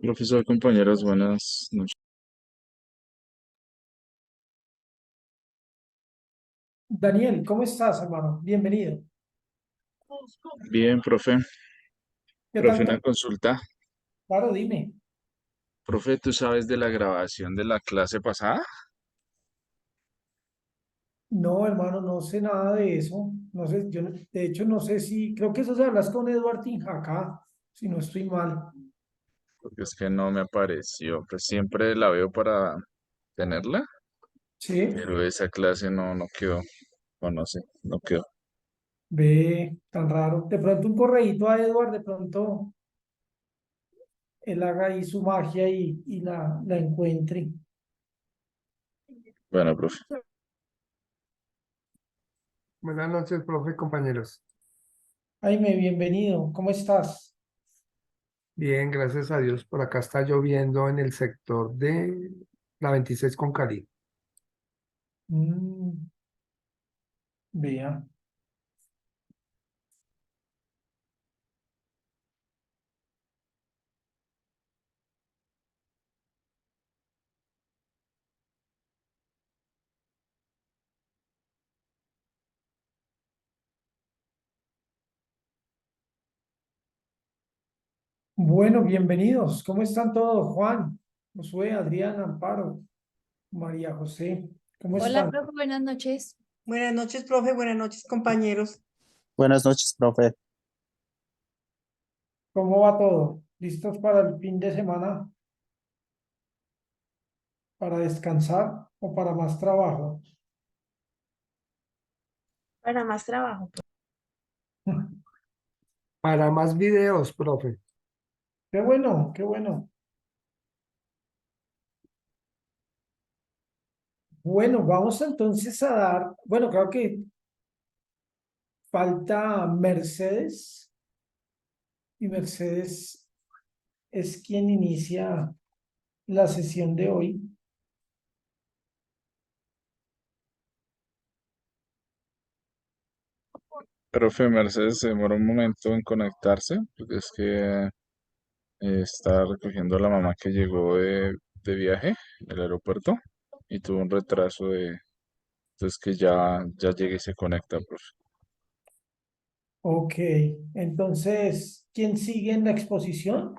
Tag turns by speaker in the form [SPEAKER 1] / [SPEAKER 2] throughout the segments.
[SPEAKER 1] Profesor, compañeros, buenas noches.
[SPEAKER 2] Daniel, ¿cómo estás, hermano? Bienvenido.
[SPEAKER 1] Bien, profe.
[SPEAKER 2] ¿Qué
[SPEAKER 1] Profe,
[SPEAKER 2] tal
[SPEAKER 1] una
[SPEAKER 2] todo?
[SPEAKER 1] consulta.
[SPEAKER 2] Claro, dime.
[SPEAKER 1] Profe, ¿tú sabes de la grabación de la clase pasada?
[SPEAKER 2] No, hermano, no sé nada de eso. No sé, de hecho no sé si, creo que eso se hablas con Eduard Tinjacá, si no estoy mal.
[SPEAKER 1] Porque es que no me apareció. Pues siempre la veo para tenerla,
[SPEAKER 2] Sí,
[SPEAKER 1] pero esa clase no quedó. O no sé, no quedó.
[SPEAKER 2] ve, tan raro. De pronto un correíto a Eduard, de pronto él haga ahí su magia y la encuentre.
[SPEAKER 1] Bueno, profe.
[SPEAKER 3] Buenas noches, profe, compañeros.
[SPEAKER 2] Jaime, bienvenido. ¿Cómo estás?
[SPEAKER 3] Bien, gracias a Dios. Por acá está lloviendo en el sector de la 26 con Cali.
[SPEAKER 2] Mm, vea. Bueno, bienvenidos. ¿Cómo están todos? Juan, Josué, Adrián, Amparo, María José. ¿Cómo
[SPEAKER 4] Hola,
[SPEAKER 2] están?
[SPEAKER 4] profe, buenas noches.
[SPEAKER 5] Buenas noches, profe. Buenas noches, compañeros.
[SPEAKER 6] Buenas noches, profe.
[SPEAKER 2] ¿Cómo va todo? ¿Listos para el fin de semana? ¿Para descansar o para más trabajo?
[SPEAKER 4] Para más trabajo.
[SPEAKER 3] Para más videos, profe.
[SPEAKER 2] Qué bueno, qué bueno. Bueno, vamos entonces a dar, bueno, creo que falta Mercedes y Mercedes es quien inicia la sesión de hoy.
[SPEAKER 1] Profe, Mercedes se demoró un momento en conectarse, porque es que está recogiendo a la mamá que llegó de viaje del aeropuerto y tuvo un retraso de... Entonces que ya llegue y se conecta, profe.
[SPEAKER 2] Ok, entonces, ¿quién sigue en la exposición?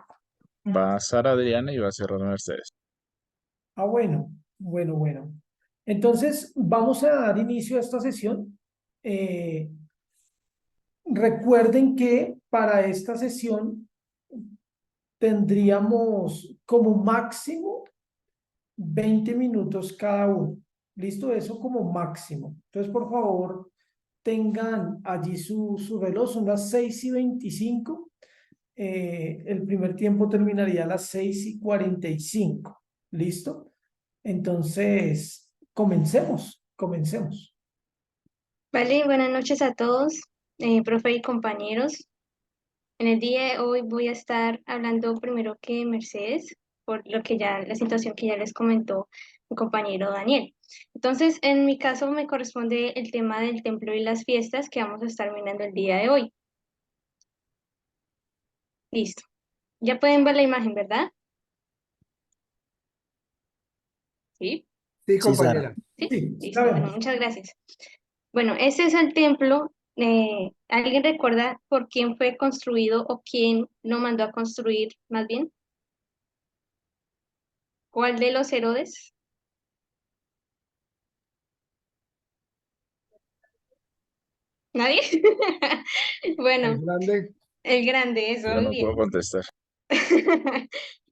[SPEAKER 1] Va Sara Adriana y va a cerrar Mercedes.
[SPEAKER 2] Ah, bueno, bueno, bueno. Entonces, vamos a dar inicio a esta sesión. Eh, Recuerden que para esta sesión tendríamos como máximo 20 minutos cada uno. ¿Listo? Eso como máximo. Entonces, por favor, tengan allí su reloj, son las 6:25. El primer tiempo terminaría a las 6:45. ¿Listo? Entonces, comencemos.
[SPEAKER 7] Vale, buenas noches a todos, profe y compañeros. En el día de hoy voy a estar hablando primero que Mercedes, por lo que ya, la situación que ya les comentó mi compañero Daniel. Entonces, en mi caso me corresponde el tema del templo y las fiestas que vamos a estar mirando el día de hoy. Listo. Ya pueden ver la imagen, ¿verdad? Sí.
[SPEAKER 3] Sí,
[SPEAKER 6] Sí, Sara.
[SPEAKER 3] compañera.
[SPEAKER 7] Sí.
[SPEAKER 2] Sí,
[SPEAKER 7] Listo. Bueno,
[SPEAKER 2] sabemos.
[SPEAKER 7] muchas gracias. Bueno, ese es el templo. ¿Alguien recuerda por quién fue construido o quién lo mandó a construir más bien? ¿Cuál de los Herodes? ¿Nadie?
[SPEAKER 3] El
[SPEAKER 7] Bueno,
[SPEAKER 3] grande.
[SPEAKER 7] el grande, eso,
[SPEAKER 1] Yo
[SPEAKER 7] muy
[SPEAKER 1] no puedo
[SPEAKER 7] bien.
[SPEAKER 1] contestar.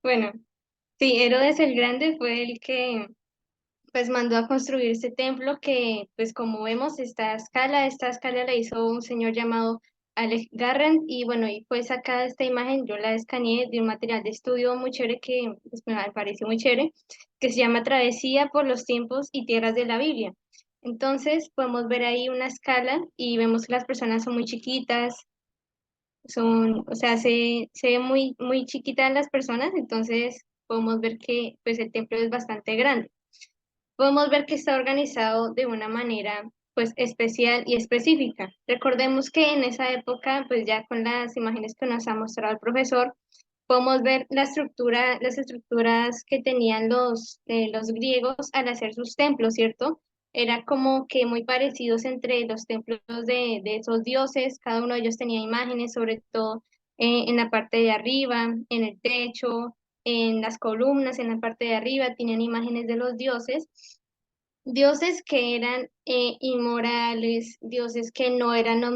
[SPEAKER 7] Bueno, sí, Herodes el Grande fue el que pues mandó a construir este templo que pues como vemos esta escala la hizo un señor llamado Alex Garland y bueno, y fue sacada esta imagen, yo la escaneé de un material de estudio muy chévere que pues, me pareció muy chévere, que se llama Travesía por los tiempos y tierras de la Biblia. Entonces podemos ver ahí una escala y vemos que las personas son muy chiquitas, o sea, se ve muy, muy chiquitas las personas, entonces podemos ver que pues el templo es bastante grande. Podemos ver que está organizado de una manera pues especial y específica. Recordemos que en esa época, pues ya con las imágenes que nos ha mostrado el profesor, podemos ver las estructuras que tenían los griegos al hacer sus templos, ¿cierto? Era como que muy parecidos entre los templos de esos dioses, cada uno de ellos tenía imágenes, sobre todo en la parte de arriba, en el techo, en las columnas, en la parte de arriba, tenían imágenes de los dioses. Dioses que eran inmorales, dioses que no eran no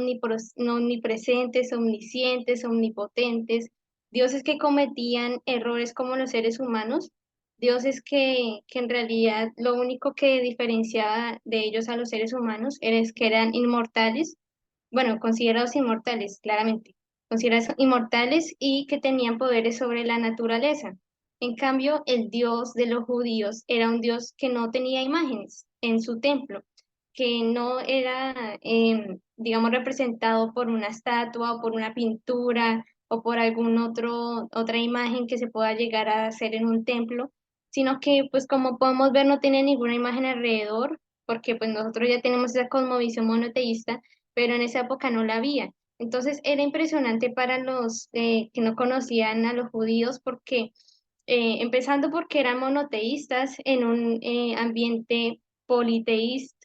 [SPEAKER 7] omnipresentes, omniscientes, omnipotentes, dioses que cometían errores como los seres humanos, dioses que en realidad lo único que diferenciaba de ellos a los seres humanos era es que eran inmortales, bueno, considerados inmortales, claramente, considerados inmortales y que tenían poderes sobre la naturaleza. En cambio, el Dios de los judíos era un Dios que no tenía imágenes en su templo, que no era, digamos, representado por una estatua o por una pintura o por otra imagen que se pueda llegar a hacer en un templo, sino que, pues como podemos ver, no tiene ninguna imagen alrededor, porque pues nosotros ya tenemos esa cosmovisión monoteísta, pero en esa época no la había. Entonces era impresionante para los que no conocían a los judíos porque empezando porque eran monoteístas en un ambiente politeísta,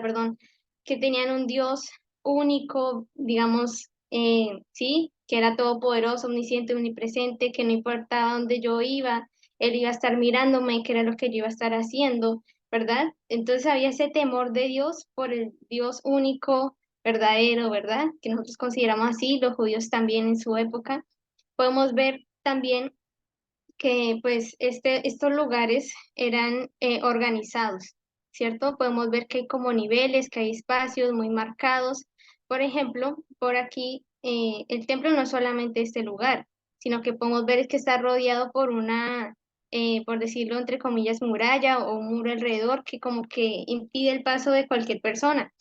[SPEAKER 7] perdón, que tenían un Dios único, digamos, sí, que era todopoderoso, omnisciente, omnipresente, que no importaba dónde yo iba, él iba a estar mirándome, que era lo que yo iba a estar haciendo, ¿verdad? Entonces había ese temor de Dios por el Dios único, verdadero, ¿verdad? Que nosotros consideramos así, los judíos también en su época. Podemos ver también que pues estos lugares eran organizados, ¿cierto? Podemos ver que hay como niveles, que hay espacios muy marcados. Por ejemplo, por aquí el templo no es solamente este lugar, sino que podemos ver que está rodeado por por decirlo entre comillas, muralla o un muro alrededor que como que impide el paso de cualquier persona.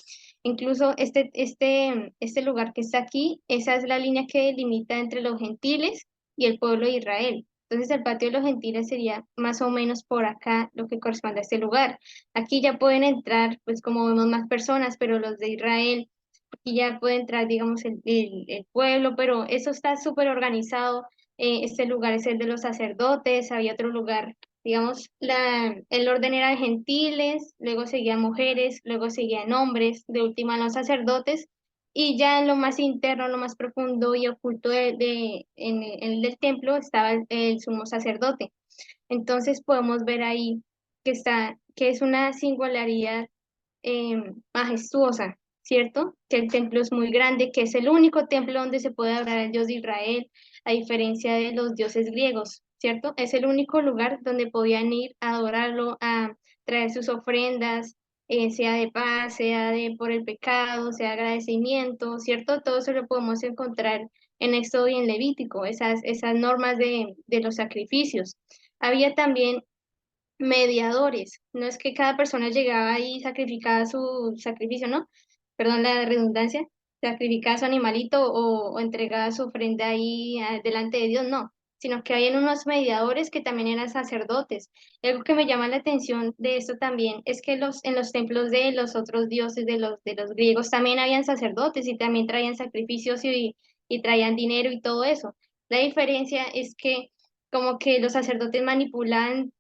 [SPEAKER 7] Incluso este lugar que está aquí, esa es la línea que delimita entre los gentiles y el pueblo de Israel. Entonces el patio de los gentiles sería más o menos por acá lo que corresponde a este lugar. Aquí ya pueden entrar, pues como vemos más personas, pero los de Israel, aquí ya puede entrar, digamos, el pueblo, pero eso está súper organizado. Este lugar es el de los sacerdotes, había otro lugar, digamos, el orden era de gentiles, luego seguían mujeres, luego seguían hombres, de última los sacerdotes, y ya en lo más interno, lo más profundo y oculto en el del templo estaba el sumo sacerdote. Entonces podemos ver ahí que es una singularidad majestuosa, ¿cierto? Que el templo es muy grande, que es el único templo donde se puede adorar al Dios de Israel, a diferencia de los dioses griegos, ¿cierto? Es el único lugar donde podían ir a adorarlo, a traer sus ofrendas, sea de paz, sea de por el pecado, sea de agradecimiento, ¿cierto? Todo eso lo podemos encontrar en Éxodo y en Levítico, esas normas de los sacrificios. Había también mediadores. No es que cada persona llegaba y sacrificaba su sacrificio, ¿no? Perdón la redundancia, sacrificaba su animalito o entregaba su ofrenda ahí delante de Dios, no, sino que habían unos mediadores que también eran sacerdotes. Y algo que me llama la atención de esto también es que en los templos de los otros dioses, de los griegos, también habían sacerdotes y también traían sacrificios y traían dinero y todo eso. La diferencia es que como que los sacerdotes manipulan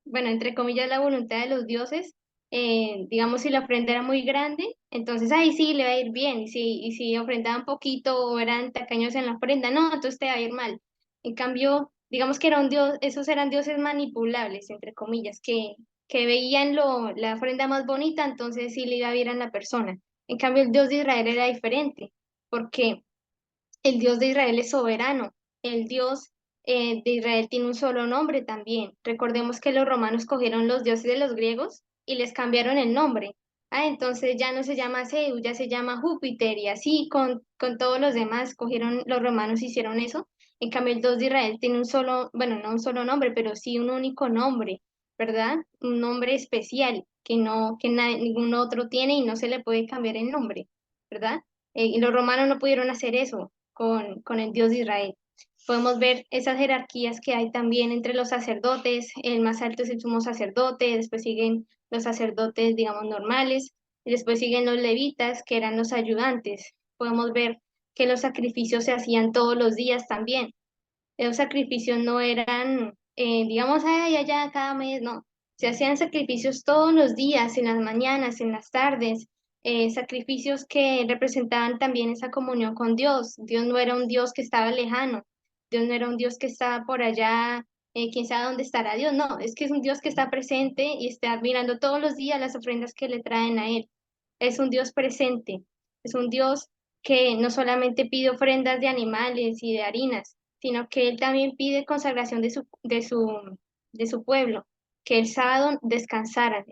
[SPEAKER 7] bueno, entre comillas, la voluntad de los dioses, digamos, si la ofrenda era muy grande, entonces ahí sí le va a ir bien, y si ofrendaban poquito o eran tacaños en la ofrenda, no, entonces te va a ir mal. En cambio, digamos que era un dios, esos eran dioses manipulables, entre comillas, que veían la ofrenda más bonita, entonces sí le iba bien a la persona. En cambio, el Dios de Israel era diferente, porque el Dios de Israel es soberano. El Dios de Israel tiene un solo nombre también. Recordemos que los romanos cogieron los dioses de los griegos y les cambiaron el nombre. Ah, entonces ya no se llama Zeus, ya se llama Júpiter y así con todos los demás cogieron, los romanos hicieron eso. En cambio, el Dios de Israel tiene un solo, bueno, no un solo nombre, pero sí un único nombre, ¿verdad? Un nombre especial ningún otro tiene y no se le puede cambiar el nombre, ¿verdad? Y los romanos no pudieron hacer eso con el Dios de Israel. Podemos ver esas jerarquías que hay también entre los sacerdotes. El más alto es el sumo sacerdote, después siguen los sacerdotes, digamos, normales, y después siguen los levitas, que eran los ayudantes. Podemos ver que los sacrificios se hacían todos los días también. Los sacrificios no eran, digamos, ay, allá cada mes, no. Se hacían sacrificios todos los días, en las mañanas, en las tardes, sacrificios que representaban también esa comunión con Dios. Dios no era un Dios que estaba lejano, Dios no era un Dios que estaba por allá, quién sabe dónde estará Dios, no, es que es un Dios que está presente y está mirando todos los días las ofrendas que le traen a Él. Es un Dios presente, es un Dios que no solamente pide ofrendas de animales y de harinas, sino que Él también pide consagración de su pueblo, que el sábado descansaran.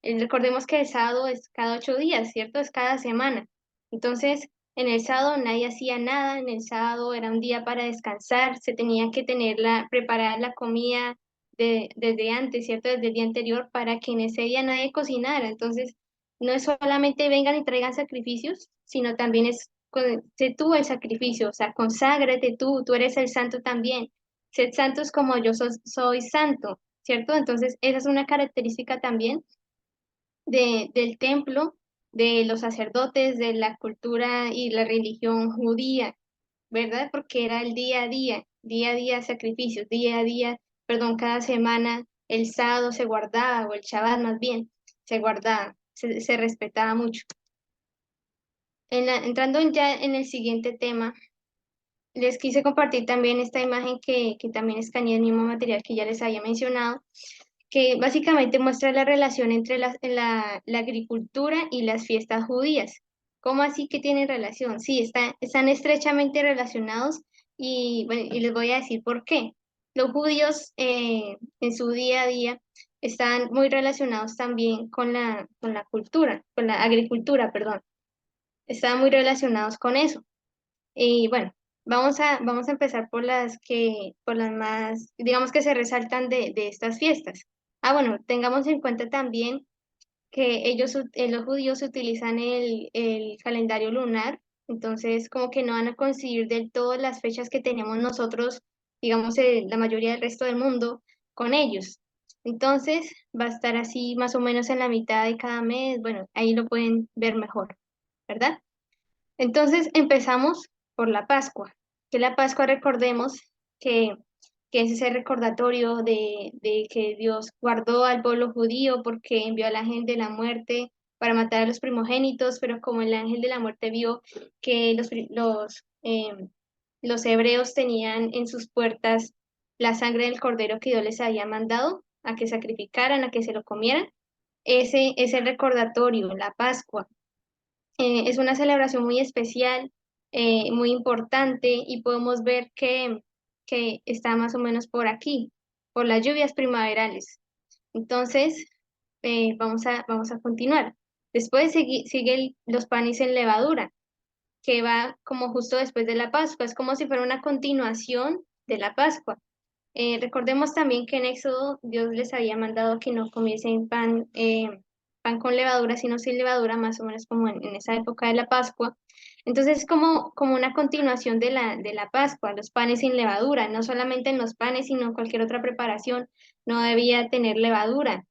[SPEAKER 7] Recordemos que el sábado es cada 8 días, ¿cierto? Es cada semana. Entonces, en el sábado nadie hacía nada, en el sábado era un día para descansar, se tenía que preparar la comida desde antes, ¿cierto? Desde el día anterior para que en ese día nadie cocinara. Entonces, no es solamente vengan y traigan sacrificios, sino también sé tú el sacrificio, o sea, conságrate tú eres el santo también. Sed santos como yo soy santo, ¿cierto? Entonces, esa es una característica también del templo, de los sacerdotes, de la cultura y la religión judía, ¿verdad? Porque era el día a día sacrificios, día a día, perdón, cada semana el sábado se guardaba, o el Shabbat más bien, se guardaba, se respetaba mucho. Entrando ya en el siguiente tema, les quise compartir también esta imagen que también escaneé el mismo material que ya les había mencionado, que básicamente muestra la relación entre la agricultura y las fiestas judías. ¿Cómo así que tienen relación? Sí, están estrechamente relacionados y, bueno, y les voy a decir por qué. Los judíos en su día a día están muy relacionados también con la cultura, con la agricultura, perdón. Están muy relacionados con eso. Y bueno, vamos a empezar por las más, digamos que se resaltan de estas fiestas. Bueno, tengamos en cuenta también que los judíos utilizan el calendario lunar, entonces como que no van a coincidir del todo las fechas que tenemos nosotros, digamos, la mayoría del resto del mundo con ellos. Entonces va a estar así más o menos en la mitad de cada mes, bueno, ahí lo pueden ver mejor, ¿verdad? Entonces empezamos por la Pascua, que la Pascua recordemos que, que es ese recordatorio de que Dios guardó al pueblo judío porque envió al ángel de la muerte para matar a los primogénitos, pero como el ángel de la muerte vio que los hebreos tenían en sus puertas la sangre del cordero que Dios les había mandado a que sacrificaran, a que se lo comieran, ese es el recordatorio, la Pascua. Es una celebración muy especial, muy importante y podemos ver que está más o menos por aquí, por las lluvias primaverales. Entonces, vamos a continuar. Después sigue los panes en levadura, que va como justo después de la Pascua. Es como si fuera una continuación de la Pascua. Recordemos también que en Éxodo Dios les había mandado que no comiesen pan con levadura, sino sin levadura, más o menos como en esa época de la Pascua. Entonces es como una continuación de la Pascua, los panes sin levadura, no solamente en los panes, sino en cualquier otra preparación, no debía tener levadura,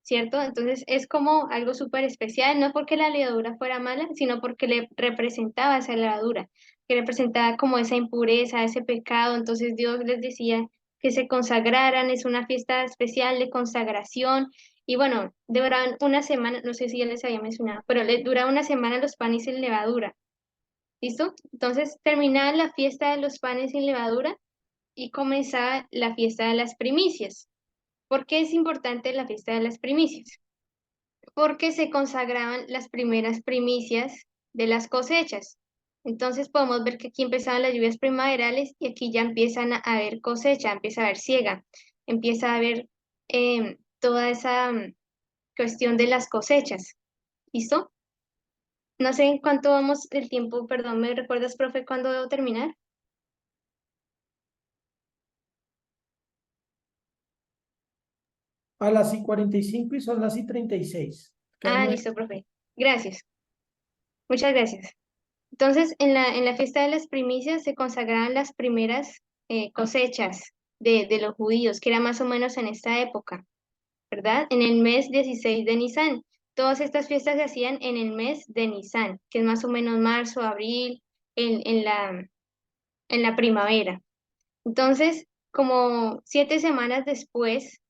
[SPEAKER 7] ¿cierto? Entonces es como algo súper especial, no porque la levadura fuera mala, sino porque le representaba esa levadura, que representaba como esa impureza, ese pecado. Entonces Dios les decía que se consagraran, es una fiesta especial de consagración. Y bueno, duraban una semana, no sé si ya les había mencionado, pero le dura una semana los panes sin levadura. ¿Listo? Entonces terminaba la fiesta de los panes sin levadura y comenzaba la fiesta de las primicias. ¿Por qué es importante la fiesta de las primicias? Porque se consagraban las primeras primicias de las cosechas. Entonces podemos ver que aquí empezaban las lluvias primaverales y aquí ya empiezan a haber cosecha, empieza a haber siega, empieza a haber toda esa cuestión de las cosechas. ¿Listo? No sé en cuánto vamos el tiempo, perdón, ¿me recuerdas, profe, cuándo debo terminar?
[SPEAKER 2] A las y 45 y son las y 36.
[SPEAKER 7] Listo, profe. Gracias. Muchas gracias. Entonces, en la fiesta de las primicias se consagraban las primeras cosechas de los judíos, que era más o menos en esta época, ¿verdad? En el mes 16 de Nisan. Todas estas fiestas se hacían en el mes de Nisan, que es más o menos marzo, abril, en la primavera. Entonces, como 7 semanas después,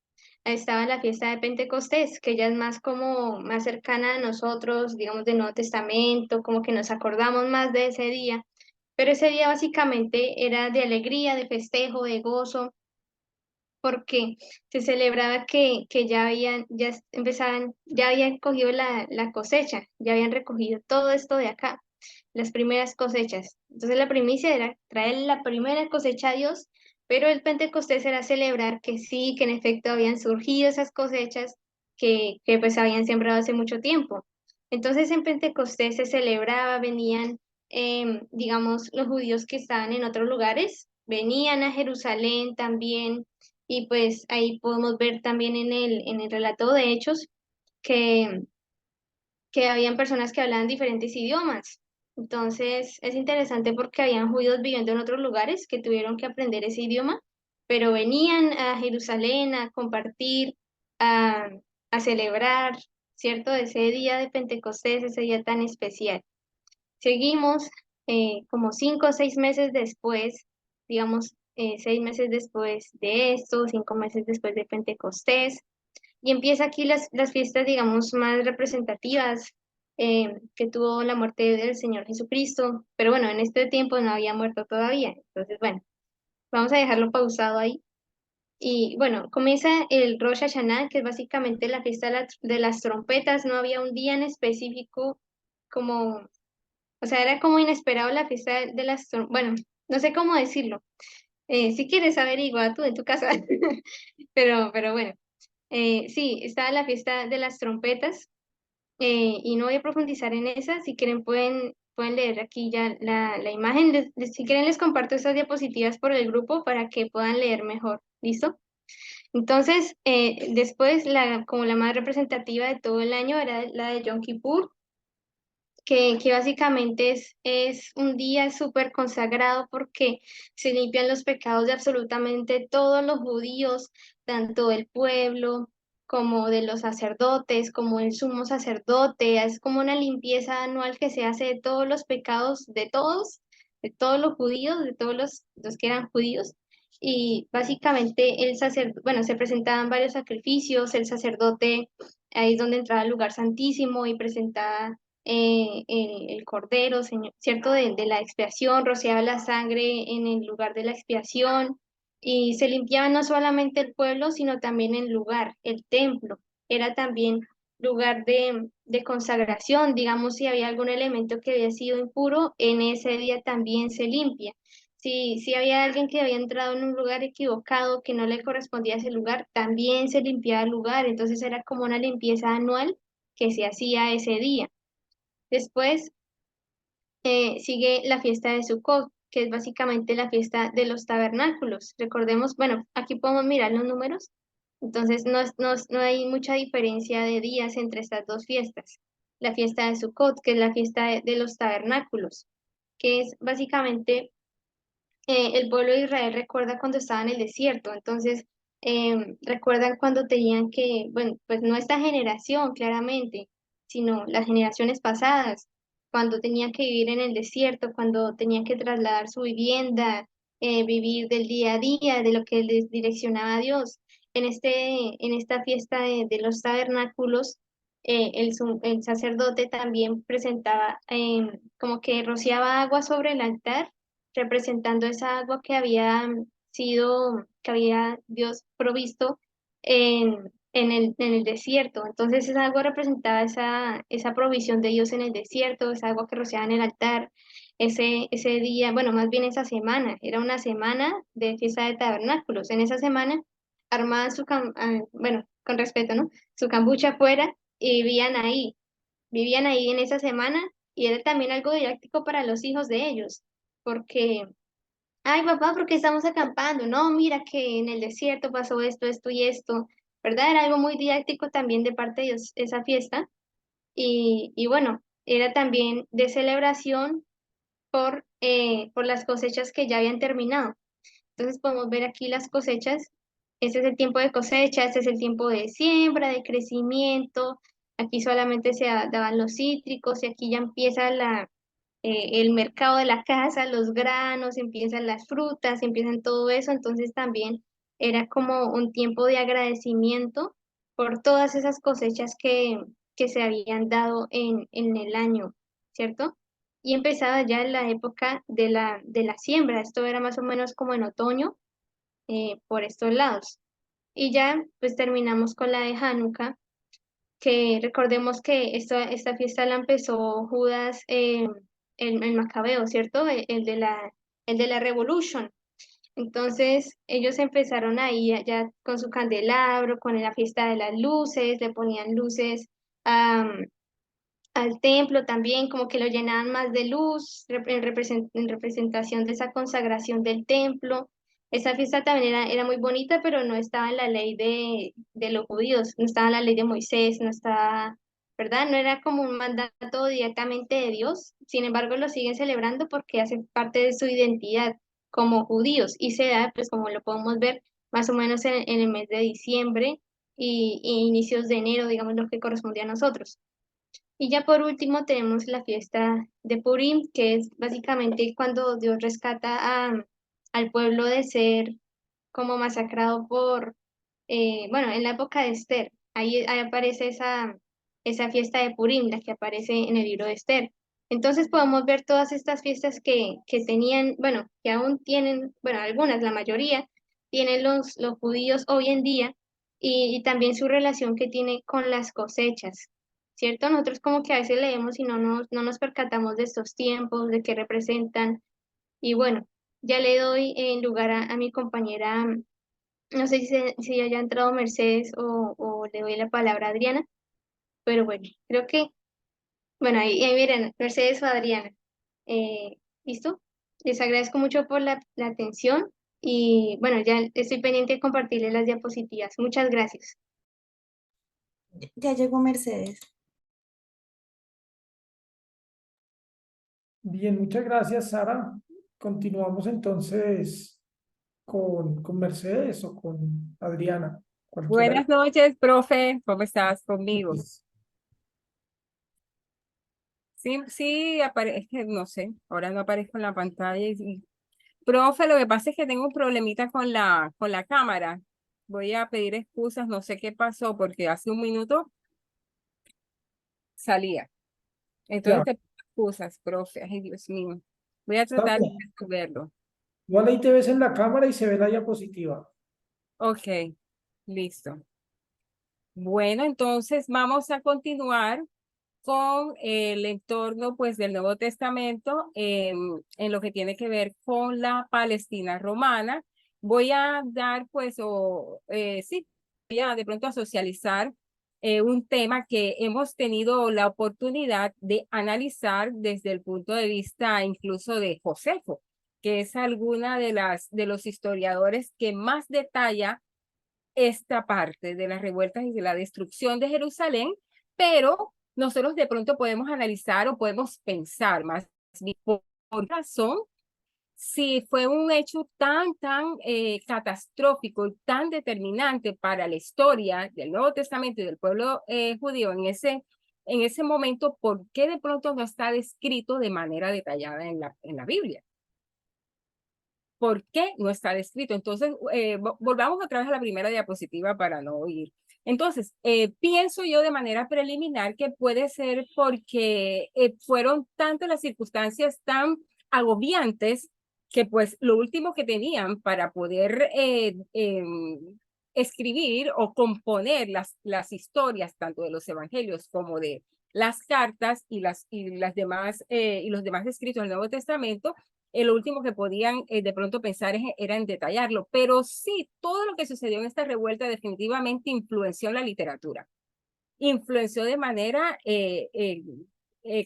[SPEAKER 7] estaba la fiesta de Pentecostés, que ya es más como más cercana a nosotros, digamos, del Nuevo Testamento, como que nos acordamos más de ese día. Pero ese día básicamente era de alegría, de festejo, de gozo, porque se celebraba que ya habían, empezaban, ya habían cogido la cosecha, ya habían recogido todo esto de acá, las primeras cosechas. Entonces la primicia era traer la primera cosecha a Dios, pero el Pentecostés era celebrar que sí, que en efecto habían surgido esas cosechas que pues habían sembrado hace mucho tiempo. Entonces en Pentecostés se celebraba, venían, digamos, los judíos que estaban en otros lugares, venían a Jerusalén también, y pues ahí podemos ver también en el relato de Hechos que, que habían personas que hablaban diferentes idiomas. Entonces es interesante porque habían judíos viviendo en otros lugares que tuvieron que aprender ese idioma, pero venían a Jerusalén a compartir, a, a celebrar, ¿cierto? Ese día de Pentecostés, ese día tan especial. Seguimos como 5 o 6 meses después, digamos, 6 meses después de esto, 5 meses después de Pentecostés, y empieza aquí las fiestas, digamos, más representativas que tuvo la muerte del Señor Jesucristo, pero bueno, en este tiempo no había muerto todavía, entonces bueno, vamos a dejarlo pausado ahí. Y bueno, comienza el Rosh Hashanah, que es básicamente la fiesta de las trompetas, no había un día en específico como, o sea, era como inesperado la fiesta de las trompetas, bueno, no sé cómo decirlo. Si quieres averiguar tú en tu casa, pero bueno, sí, está la fiesta de las trompetas, y no voy a profundizar en esa. Si quieren pueden leer aquí ya la imagen. Si quieren les comparto esas diapositivas por el grupo para que puedan leer mejor. ¿Listo? Entonces, después, como la más representativa de todo el año era la de Yom Kippur, que básicamente es un día súper consagrado porque se limpian los pecados de absolutamente todos los judíos, tanto del pueblo como de los sacerdotes, como el sumo sacerdote. Es como una limpieza anual que se hace de todos los pecados de todos los judíos, de todos los que eran judíos. Y básicamente bueno, se presentaban varios sacrificios, el sacerdote ahí es donde entraba al lugar santísimo y presentaba el cordero, ¿cierto? De la expiación, rociaba la sangre en el lugar de la expiación y se limpiaba no solamente el pueblo, sino también el lugar, el templo. Era también lugar de consagración, digamos, si había algún elemento que había sido impuro, en ese día también se limpia. Si había alguien que había entrado en un lugar equivocado, que no le correspondía a ese lugar, también se limpiaba el lugar. Entonces era como una limpieza anual que se hacía ese día. Después sigue la fiesta de Sukkot, que es básicamente la fiesta de los tabernáculos. Recordemos, bueno, aquí podemos mirar los números, entonces no hay mucha diferencia de días entre estas dos fiestas. La fiesta de Sukkot, que es la fiesta de los tabernáculos, que es básicamente el pueblo de Israel recuerda cuando estaba en el desierto, entonces recuerdan cuando tenían que, bueno, pues no esta generación claramente, sino las generaciones pasadas, cuando tenían que vivir en el desierto, cuando tenían que trasladar su vivienda, vivir del día a día, de lo que les direccionaba Dios. En esta fiesta de los tabernáculos, el sacerdote también presentaba, como que rociaba agua sobre el altar representando esa agua que había Dios provisto en el desierto. Entonces esa agua representaba esa provisión de Dios en el desierto, esa agua que rociaba en el altar, ese día, bueno, más bien esa semana, era una semana de fiesta de tabernáculos. En esa semana armaban bueno, con respeto, ¿no? Su cambucha afuera y vivían ahí en esa semana y era también algo didáctico para los hijos de ellos porque, ay papá, ¿por qué estamos acampando? No, mira que en el desierto pasó esto, esto y esto, ¿verdad? Era algo muy didáctico también de parte de Dios esa fiesta. Y bueno, era también de celebración por las cosechas que ya habían terminado. Entonces podemos ver aquí las cosechas. Este es el tiempo de cosecha, este es el tiempo de siembra, de crecimiento. Aquí solamente daban los cítricos y aquí ya empieza el mercado de la casa, los granos, empiezan las frutas, empiezan todo eso, entonces también era como un tiempo de agradecimiento por todas esas cosechas que se habían dado en el año, ¿cierto? Y empezaba ya la época de la siembra, esto era más o menos como en otoño, por estos lados. Y ya pues terminamos con la de Hanukkah, que recordemos que esta fiesta la empezó Judas, el Macabeo, ¿cierto? El de la Revolution. Entonces ellos empezaron ahí ya con su candelabro, con la fiesta de las luces, le ponían luces al templo también, como que lo llenaban más de luz, en representación de esa consagración del templo. Esa fiesta también era muy bonita, pero no estaba en la ley de los judíos, no estaba en la ley de Moisés, no estaba, ¿verdad? No era como un mandato directamente de Dios, sin embargo lo siguen celebrando porque hace parte de su identidad como judíos y se da, pues como lo podemos ver, más o menos en el mes de diciembre y inicios de enero, digamos lo que corresponde a nosotros. Y ya por último tenemos la fiesta de Purim, que es básicamente cuando Dios rescata al pueblo de ser como masacrado bueno, en la época de Esther. Ahí aparece esa fiesta de Purim, la que aparece en el libro de Esther. Entonces podemos ver todas estas fiestas que tenían, bueno, que aún tienen, bueno, algunas, la mayoría, tienen los judíos hoy en día y también su relación que tiene con las cosechas. ¿Cierto? Nosotros como que a veces leemos y no nos percatamos de estos tiempos, de qué representan. Y bueno, ya le doy en lugar a mi compañera, no sé si haya entrado Mercedes o le doy la palabra a Adriana, pero bueno, creo que, bueno, ahí miren, Mercedes o Adriana. ¿Listo? Les agradezco mucho por la atención y bueno, ya estoy pendiente de compartirles las diapositivas. Muchas gracias.
[SPEAKER 4] Ya llegó Mercedes.
[SPEAKER 2] Bien, muchas gracias, Sara. Continuamos entonces con Mercedes o con Adriana, cualquiera.
[SPEAKER 8] Buenas noches, profe. ¿Cómo estás conmigo? Sí, sí, aparece, no sé, ahora no aparezco en la pantalla. Profe, lo que pasa es que tengo un problemita con la cámara. Voy a pedir excusas, no sé qué pasó, porque hace un minuto salía. Entonces
[SPEAKER 2] Ya,
[SPEAKER 8] te pido excusas, profe. Ay, Dios mío. Voy a
[SPEAKER 2] está
[SPEAKER 8] tratar de
[SPEAKER 2] bien.
[SPEAKER 8] resolverlo.
[SPEAKER 2] Igual ahí te ves en la cámara y se ve la diapositiva.
[SPEAKER 8] Ok, listo. Bueno, entonces vamos a continuar con el entorno pues del Nuevo Testamento en lo que tiene que ver con la Palestina romana. Voy a dar pues, sí, voy a de pronto a socializar un tema que hemos tenido la oportunidad de analizar desde el punto de vista incluso de Josefo, que es alguna de los historiadores que más detalla esta parte de las revueltas y de la destrucción de Jerusalén, pero nosotros de pronto podemos analizar o podemos pensar más bien por razón si fue un hecho tan catastrófico y tan determinante para la historia del Nuevo Testamento y del pueblo judío en ese momento, ¿por qué de pronto no está descrito de manera detallada en la Biblia? ¿Por qué no está descrito? Entonces, volvamos otra vez a la primera diapositiva para no ir. Entonces, pienso yo de manera preliminar que puede ser porque fueron tantas las circunstancias tan agobiantes que pues lo último que tenían para poder escribir o componer las historias tanto de los evangelios como de las cartas y las demás y los demás escritos del Nuevo Testamento, lo último que podían de pronto pensar era en detallarlo, pero sí, todo lo que sucedió en esta revuelta definitivamente influenció en la literatura, influenció de manera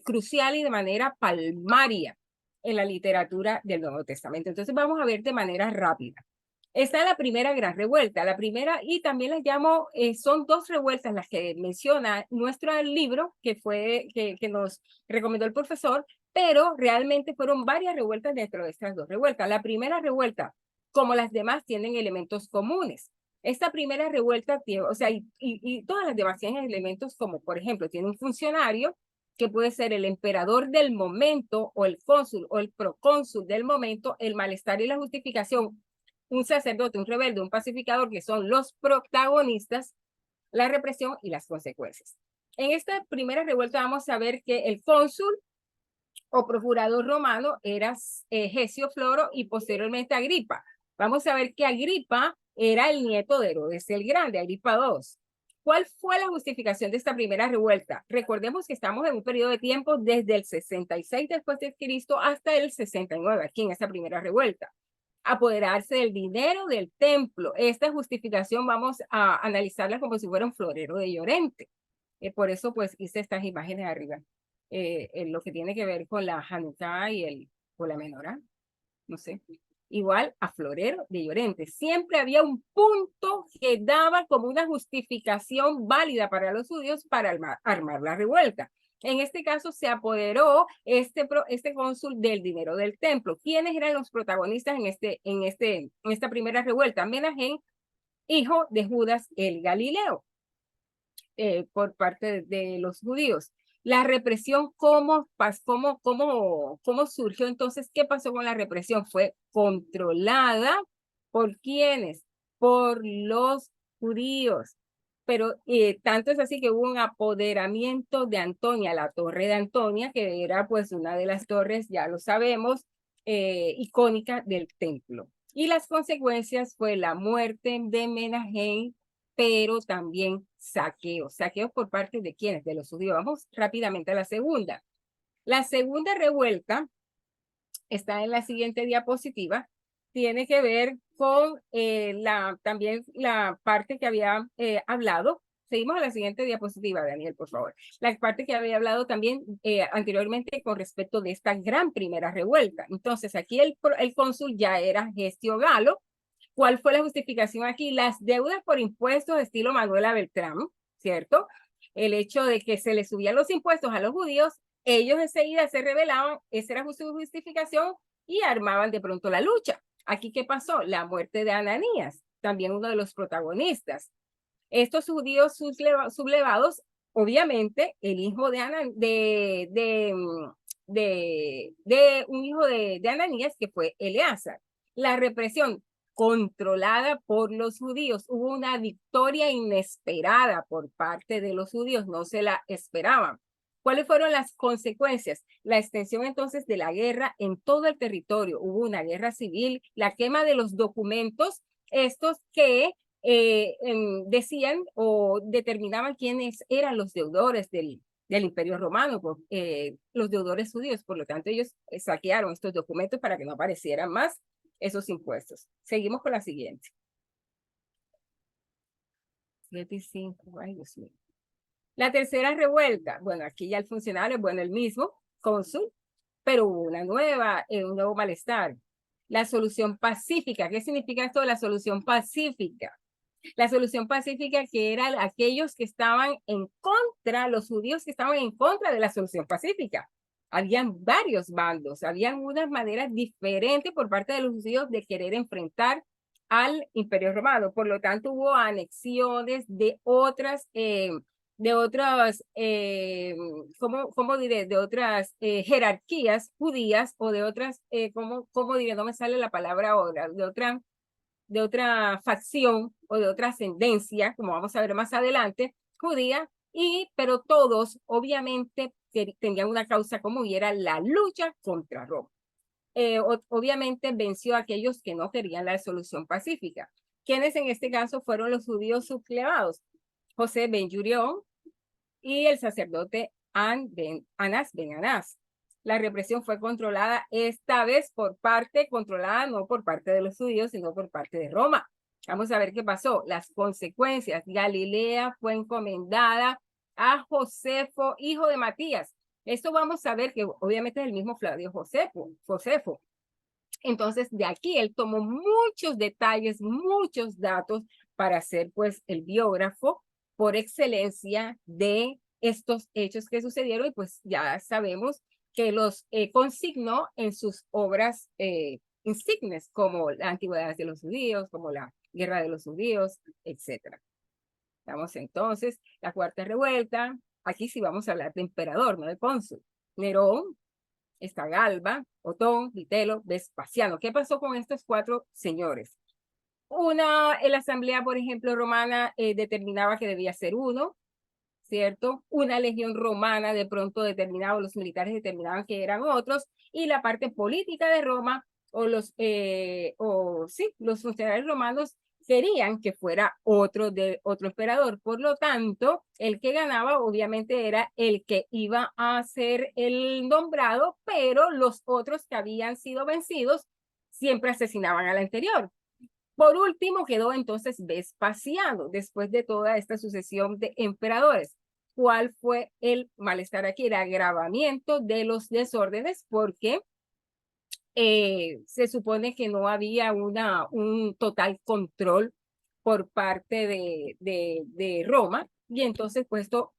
[SPEAKER 8] crucial y de manera palmaria en la literatura del Nuevo Testamento. Entonces vamos a ver de manera rápida. Esta es la primera gran revuelta, la primera, y también les llamo, son dos revueltas las que menciona nuestro libro que nos recomendó el profesor, pero realmente fueron varias revueltas dentro de estas dos revueltas. La primera revuelta, como las demás, tienen elementos comunes. Esta primera revuelta, o sea, y todas las demás tienen elementos como, por ejemplo, tiene un funcionario que puede ser el emperador del momento o el cónsul o el procónsul del momento, el malestar y la justificación, un sacerdote, un rebelde, un pacificador, que son los protagonistas, la represión y las consecuencias. En esta primera revuelta vamos a ver que el cónsul o procurador romano era Gesio Floro y posteriormente Agripa. Vamos a ver que Agripa era el nieto de Herodes el Grande, Agripa II. ¿Cuál fue la justificación de esta primera revuelta? Recordemos que estamos en un periodo de tiempo desde el 66 después de Cristo hasta el 69, aquí en esta primera revuelta. Apoderarse del dinero del templo. Esta justificación vamos a analizarla como si fuera un florero de Llorente. Por eso pues hice estas imágenes arriba. En lo que tiene que ver con la Hanukkah y con la menorá, no sé, igual a florero de Llorente. Siempre había un punto que daba como una justificación válida para los judíos para armar la revuelta. En este caso se apoderó este cónsul del dinero del templo. ¿Quiénes eran los protagonistas en esta primera revuelta? Menagén, hijo de Judas el Galileo, por parte de los judíos. La represión, ¿cómo surgió entonces? ¿Qué pasó con la represión? Fue controlada ¿por quiénes? Por los judíos. Pero tanto es así que hubo un apoderamiento de Antonia, la torre de Antonia, que era pues una de las torres, ya lo sabemos, icónica del templo. Y las consecuencias fue la muerte de Menagén, pero también saqueos por parte de quienes, de los judíos. Vamos rápidamente a la segunda. La segunda revuelta está en la siguiente diapositiva, tiene que ver con también la parte que había hablado. Seguimos a la siguiente diapositiva, Daniel, por favor. La parte que había hablado también anteriormente con respecto de esta gran primera revuelta. Entonces, aquí el cónsul ya era Gestio Galo. ¿Cuál fue la justificación aquí? Las deudas por impuestos de estilo Manuela Beltrán, ¿cierto? El hecho de que se les subían los impuestos a los judíos, ellos enseguida se rebelaban, esa era su justificación y armaban de pronto la lucha. Aquí, ¿qué pasó? La muerte de Ananías, también uno de los protagonistas. Estos judíos sublevados, obviamente, el hijo de un hijo de Ananías, que fue Eleazar. La represión controlada por los judíos. Hubo una victoria inesperada por parte de los judíos, no se la esperaban. ¿Cuáles fueron las consecuencias? La extensión entonces de la guerra en todo el territorio. Hubo una guerra civil, la quema de los documentos, estos que decían o determinaban quiénes eran los deudores del Imperio Romano, los deudores judíos. Por lo tanto, ellos saquearon estos documentos para que no aparecieran más esos impuestos. Seguimos con la siguiente. 7 y 5, ay Dios mío. La tercera revuelta, bueno, aquí ya el funcionario, bueno, el mismo, cónsul, pero hubo un nuevo malestar. La solución pacífica, ¿qué significa esto de la solución pacífica? La solución pacífica que eran aquellos que estaban en contra, los judíos que estaban en contra de la solución pacífica. Habían varios bandos, habían unas maneras diferentes por parte de los judíos de querer enfrentar al Imperio Romano. Por lo tanto, hubo anexiones de otras ¿cómo diré? De otras jerarquías judías o de otras, ¿cómo diré? No me sale la palabra ahora, de otra facción o de otra ascendencia, como vamos a ver más adelante, judía, pero todos obviamente tenían una causa común y era la lucha contra Roma. Obviamente venció a aquellos que no querían la solución pacífica. ¿Quiénes en este caso fueron los judíos sublevados? José ben Gurión y el sacerdote Anás ben Anás. La represión fue controlada esta vez controlada no por parte de los judíos, sino por parte de Roma. Vamos a ver qué pasó. Las consecuencias. Galilea fue encomendada a Josefo, hijo de Matías. Esto vamos a ver que obviamente es el mismo Flavio Josefo. Entonces, de aquí él tomó muchos detalles, muchos datos para ser pues el biógrafo por excelencia de estos hechos que sucedieron y pues ya sabemos que los consignó en sus obras insignes, como la Antigüedad de los Judíos, como la Guerra de los Judíos, etc. Vamos entonces, la cuarta revuelta, aquí sí vamos a hablar de emperador, no de cónsul. Nerón, está Galba, Otón, Vitelo, Vespasiano. ¿Qué pasó con estos 4 señores? La asamblea, por ejemplo, romana determinaba que debía ser uno, ¿cierto? Una legión romana de pronto determinaba, los militares determinaban que eran otros, y la parte política de Roma los funcionarios romanos querían que fuera otro emperador. Por lo tanto, el que ganaba obviamente era el que iba a ser el nombrado, pero los otros que habían sido vencidos siempre asesinaban al anterior. Por último quedó entonces Vespasiano, después de toda esta sucesión de emperadores. ¿Cuál fue el malestar aquí? El agravamiento de los desórdenes, porque se supone que no había un total control por parte de Roma, y entonces pues esto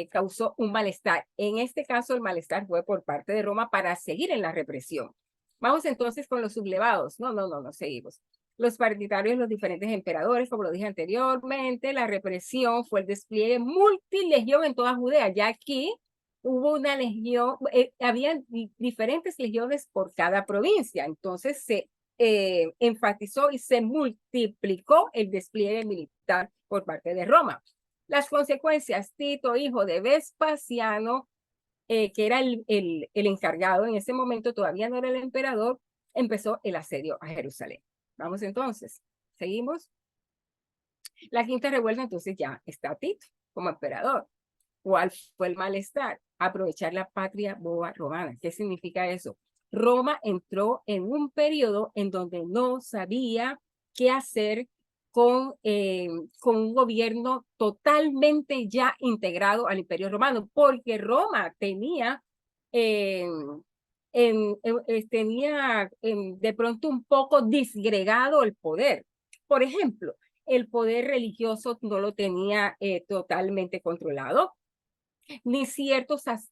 [SPEAKER 8] causó un malestar. En este caso el malestar fue por parte de Roma para seguir en la represión. Vamos entonces con los sublevados. No, seguimos. Los partidarios, los diferentes emperadores, como lo dije anteriormente, la represión fue el despliegue multilegión en toda Judea. Ya aquí hubo una legión, habían diferentes legiones por cada provincia, entonces se enfatizó y se multiplicó el despliegue militar por parte de Roma. Las consecuencias: Tito, hijo de Vespasiano, que era el encargado en ese momento, todavía no era el emperador, empezó el asedio a Jerusalén. Vamos entonces, seguimos. La quinta revuelta, entonces ya está Tito como emperador. ¿Cuál fue el malestar? Aprovechar la patria boba romana. ¿Qué significa eso? Roma entró en un periodo en donde no sabía qué hacer con un gobierno totalmente ya integrado al Imperio Romano, porque Roma tenía de pronto un poco disgregado el poder. Por ejemplo, el poder religioso no lo tenía totalmente controlado, ni ciertas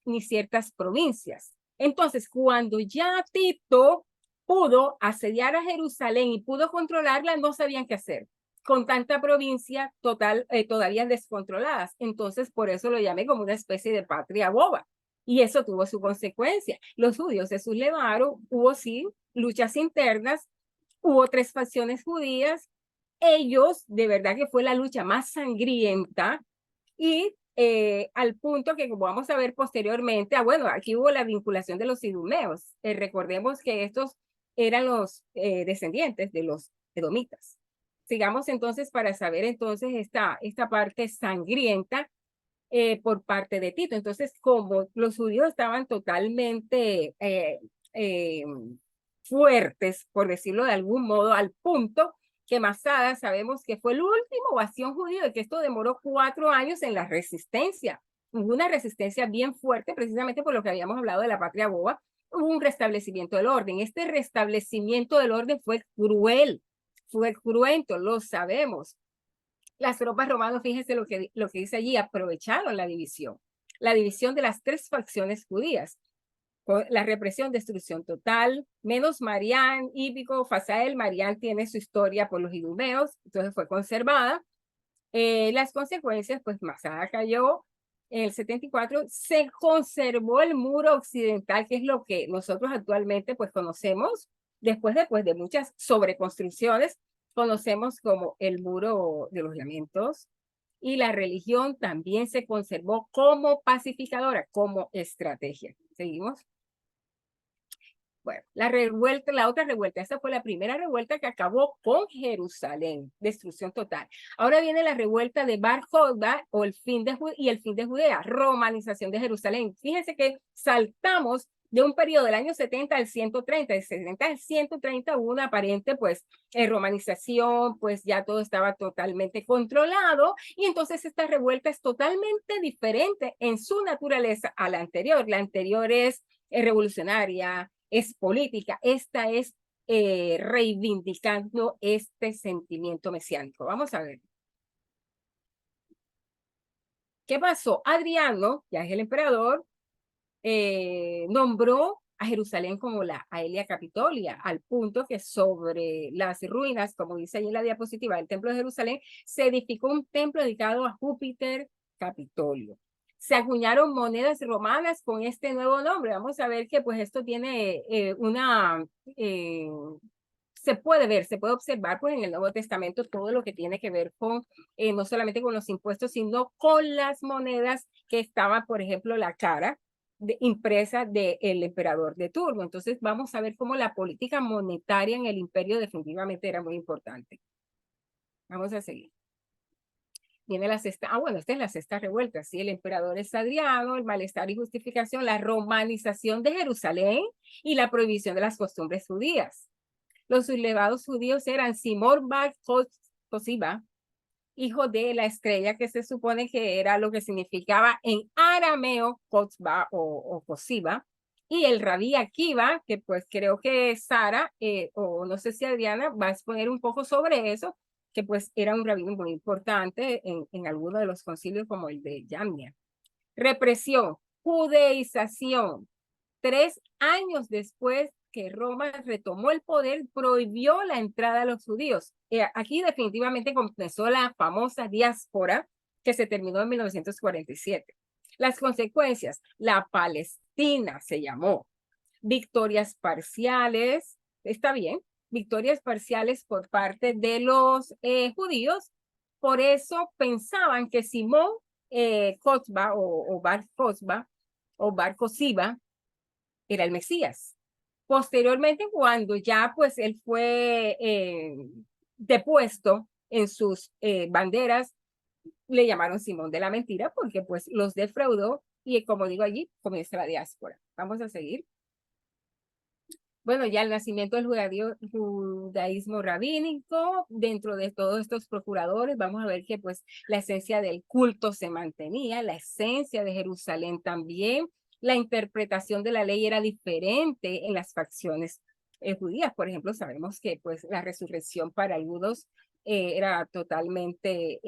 [SPEAKER 8] provincias. Entonces, cuando ya Tito pudo asediar a Jerusalén y pudo controlarla, no sabían qué hacer con tanta provincia todavía descontroladas. Entonces, por eso lo llamé como una especie de patria boba. Y eso tuvo su consecuencia. Los judíos se sublevaron, hubo sí luchas internas, hubo 3 facciones judías. Ellos, de verdad que fue la lucha más sangrienta, y al punto que, como vamos a ver posteriormente, bueno, aquí hubo la vinculación de los idumeos. Recordemos que estos eran los descendientes de los edomitas. Sigamos entonces para saber entonces esta parte sangrienta por parte de Tito. Entonces, como los judíos estaban totalmente fuertes, por decirlo de algún modo, al punto que Masada sabemos que fue el último bastión judío, y que esto demoró 4 años en la resistencia. Hubo una resistencia bien fuerte, precisamente por lo que habíamos hablado de la patria boba. Hubo un restablecimiento del orden. Este restablecimiento del orden fue cruel, fue cruento, lo sabemos. Las tropas romanas, fíjense lo que dice allí, aprovecharon la división de las 3 facciones judías. La represión, destrucción total, menos Marián, Hípico, Fasael. Marián tiene su historia por los idumeos, entonces fue conservada. Las consecuencias, pues Masada cayó en el 74, se conservó el muro occidental, que es lo que nosotros actualmente pues conocemos, después de muchas sobreconstrucciones, conocemos como el muro de los lamentos, y la religión también se conservó como pacificadora, como estrategia. ¿Seguimos? Bueno, la otra revuelta, esta fue la primera revuelta que acabó con Jerusalén, destrucción total. Ahora viene la revuelta de Bar Jodba, o el fin de Judea, romanización de Jerusalén. Fíjense que saltamos de un periodo del año 70 al 130, de 70 al 130 hubo una aparente pues romanización, pues ya todo estaba totalmente controlado, y entonces esta revuelta es totalmente diferente en su naturaleza a la anterior. La anterior es revolucionaria, es política. Esta es reivindicando este sentimiento mesiánico. Vamos a ver. ¿Qué pasó? Adriano, ya es el emperador, nombró a Jerusalén como la Aelia Capitolia, al punto que sobre las ruinas, como dice ahí en la diapositiva, del templo de Jerusalén, se edificó un templo dedicado a Júpiter Capitolio. se acuñaron monedas romanas con este nuevo nombre. Vamos a ver que pues esto tiene se puede ver, se puede observar pues en el Nuevo Testamento todo lo que tiene que ver con, no solamente con los impuestos, sino con las monedas que estaban, por ejemplo, la cara impresa del emperador de turno. Entonces vamos a ver cómo la política monetaria en el imperio definitivamente era muy importante. Vamos a seguir. Viene la sexta, bueno, esta es la sexta revuelta, ¿sí? El emperador es Adriano, el malestar y justificación, la romanización de Jerusalén y la prohibición de las costumbres judías. Los sublevados judíos eran Simón bar Cosiba, hijo de la estrella, que se supone que era lo que significaba en arameo Cosba o Cosiba, y el rabí Akiva, que pues creo que Sara, o no sé si Adriana, va a exponer un poco sobre eso, que pues era un rabino muy importante en algunos de los concilios como el de Yamnia. Represión, judeización. 3 años después que Roma retomó el poder, prohibió la entrada a los judíos. Aquí definitivamente comenzó la famosa diáspora que se terminó en 1947. Las consecuencias, la Palestina se llamó, victorias parciales, está bien, victorias parciales por parte de los judíos. Por eso pensaban que Simón Cosba o Bar Cosba o Bar Cosiba era el Mesías. Posteriormente, cuando ya pues él fue depuesto en sus banderas, le llamaron Simón de la Mentira porque pues los defraudó y como digo allí, comienza la diáspora. Vamos a seguir. Bueno, ya el nacimiento del judaísmo rabínico, dentro de todos estos procuradores, vamos a ver que pues la esencia del culto se mantenía, la esencia de Jerusalén también, la interpretación de la ley era diferente en las facciones judías. Por ejemplo, sabemos que pues la resurrección para algunos era totalmente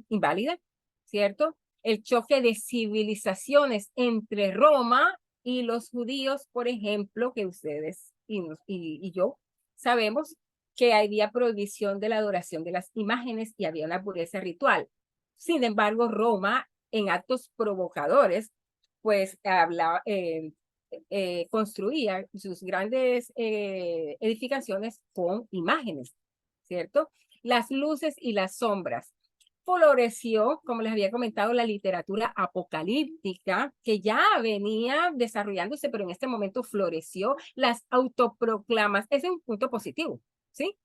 [SPEAKER 8] inválida, ¿cierto? El choque de civilizaciones entre Roma y los judíos, por ejemplo, que ustedes y yo sabemos que había prohibición de la adoración de las imágenes y había una pureza ritual. Sin embargo, Roma, en actos provocadores, pues construía sus grandes edificaciones con imágenes, ¿cierto? Las luces y las sombras. Floreció, como les había comentado, la literatura apocalíptica, que ya venía desarrollándose, pero en este momento floreció. Las autoproclamas, ese es un punto positivo, ¿sí?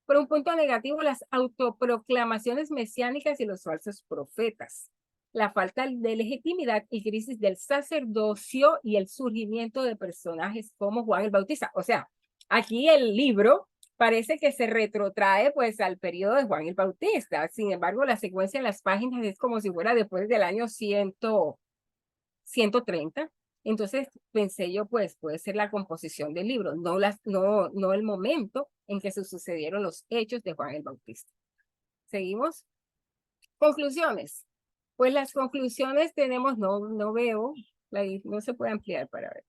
[SPEAKER 8] Por un punto negativo, las autoproclamaciones mesiánicas y los falsos profetas. La falta de legitimidad y crisis del sacerdocio y el surgimiento de personajes como Juan el Bautista. O sea, aquí el libro parece que se retrotrae pues al periodo de Juan el Bautista. Sin embargo, la secuencia en las páginas es como si fuera después del año 130. Entonces pensé yo, pues puede ser la composición del libro, no el momento en que se sucedieron los hechos de Juan el Bautista. ¿Seguimos? Conclusiones. Pues las conclusiones tenemos, no veo, no se puede ampliar para ver.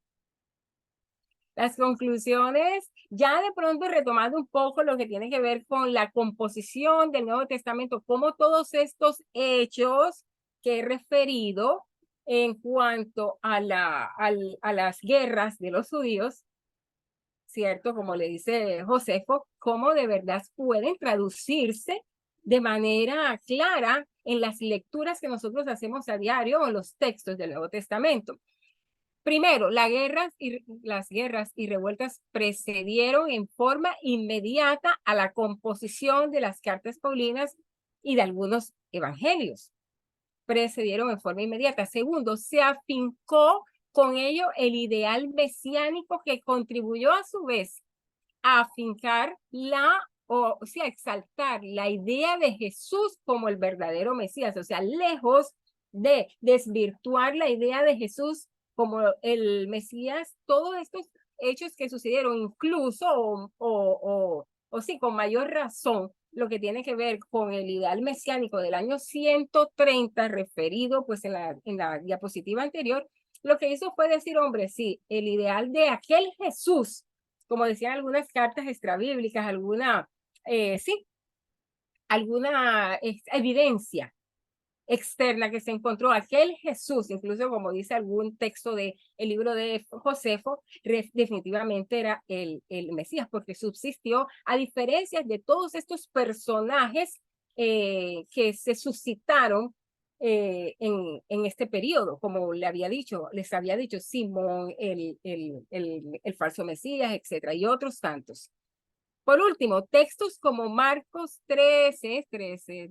[SPEAKER 8] Las conclusiones, ya de pronto retomando un poco lo que tiene que ver con la composición del Nuevo Testamento, cómo todos estos hechos que he referido en cuanto a las guerras de los judíos, ¿cierto? Como le dice Josefo, cómo de verdad pueden traducirse de manera clara en las lecturas que nosotros hacemos a diario o en los textos del Nuevo Testamento. Primero, las guerras y revueltas precedieron en forma inmediata a la composición de las cartas paulinas y de algunos evangelios. Precedieron en forma inmediata. Segundo, se afincó con ello el ideal mesiánico que contribuyó a su vez a afincar a exaltar la idea de Jesús como el verdadero Mesías. O sea, lejos de desvirtuar la idea de Jesús como el Mesías, todos estos hechos que sucedieron, incluso sí, con mayor razón, lo que tiene que ver con el ideal mesiánico del año 130, referido pues en la diapositiva anterior, lo que hizo fue decir, hombre, sí, el ideal de aquel Jesús, como decían algunas cartas extrabíblicas, alguna evidencia externa que se encontró aquel Jesús, incluso como dice algún texto del libro de Josefo, definitivamente era el Mesías, porque subsistió, a diferencia de todos estos personajes que se suscitaron en este periodo, como les había dicho Simón, el falso Mesías, etcétera, y otros tantos. Por último, textos como Marcos 13,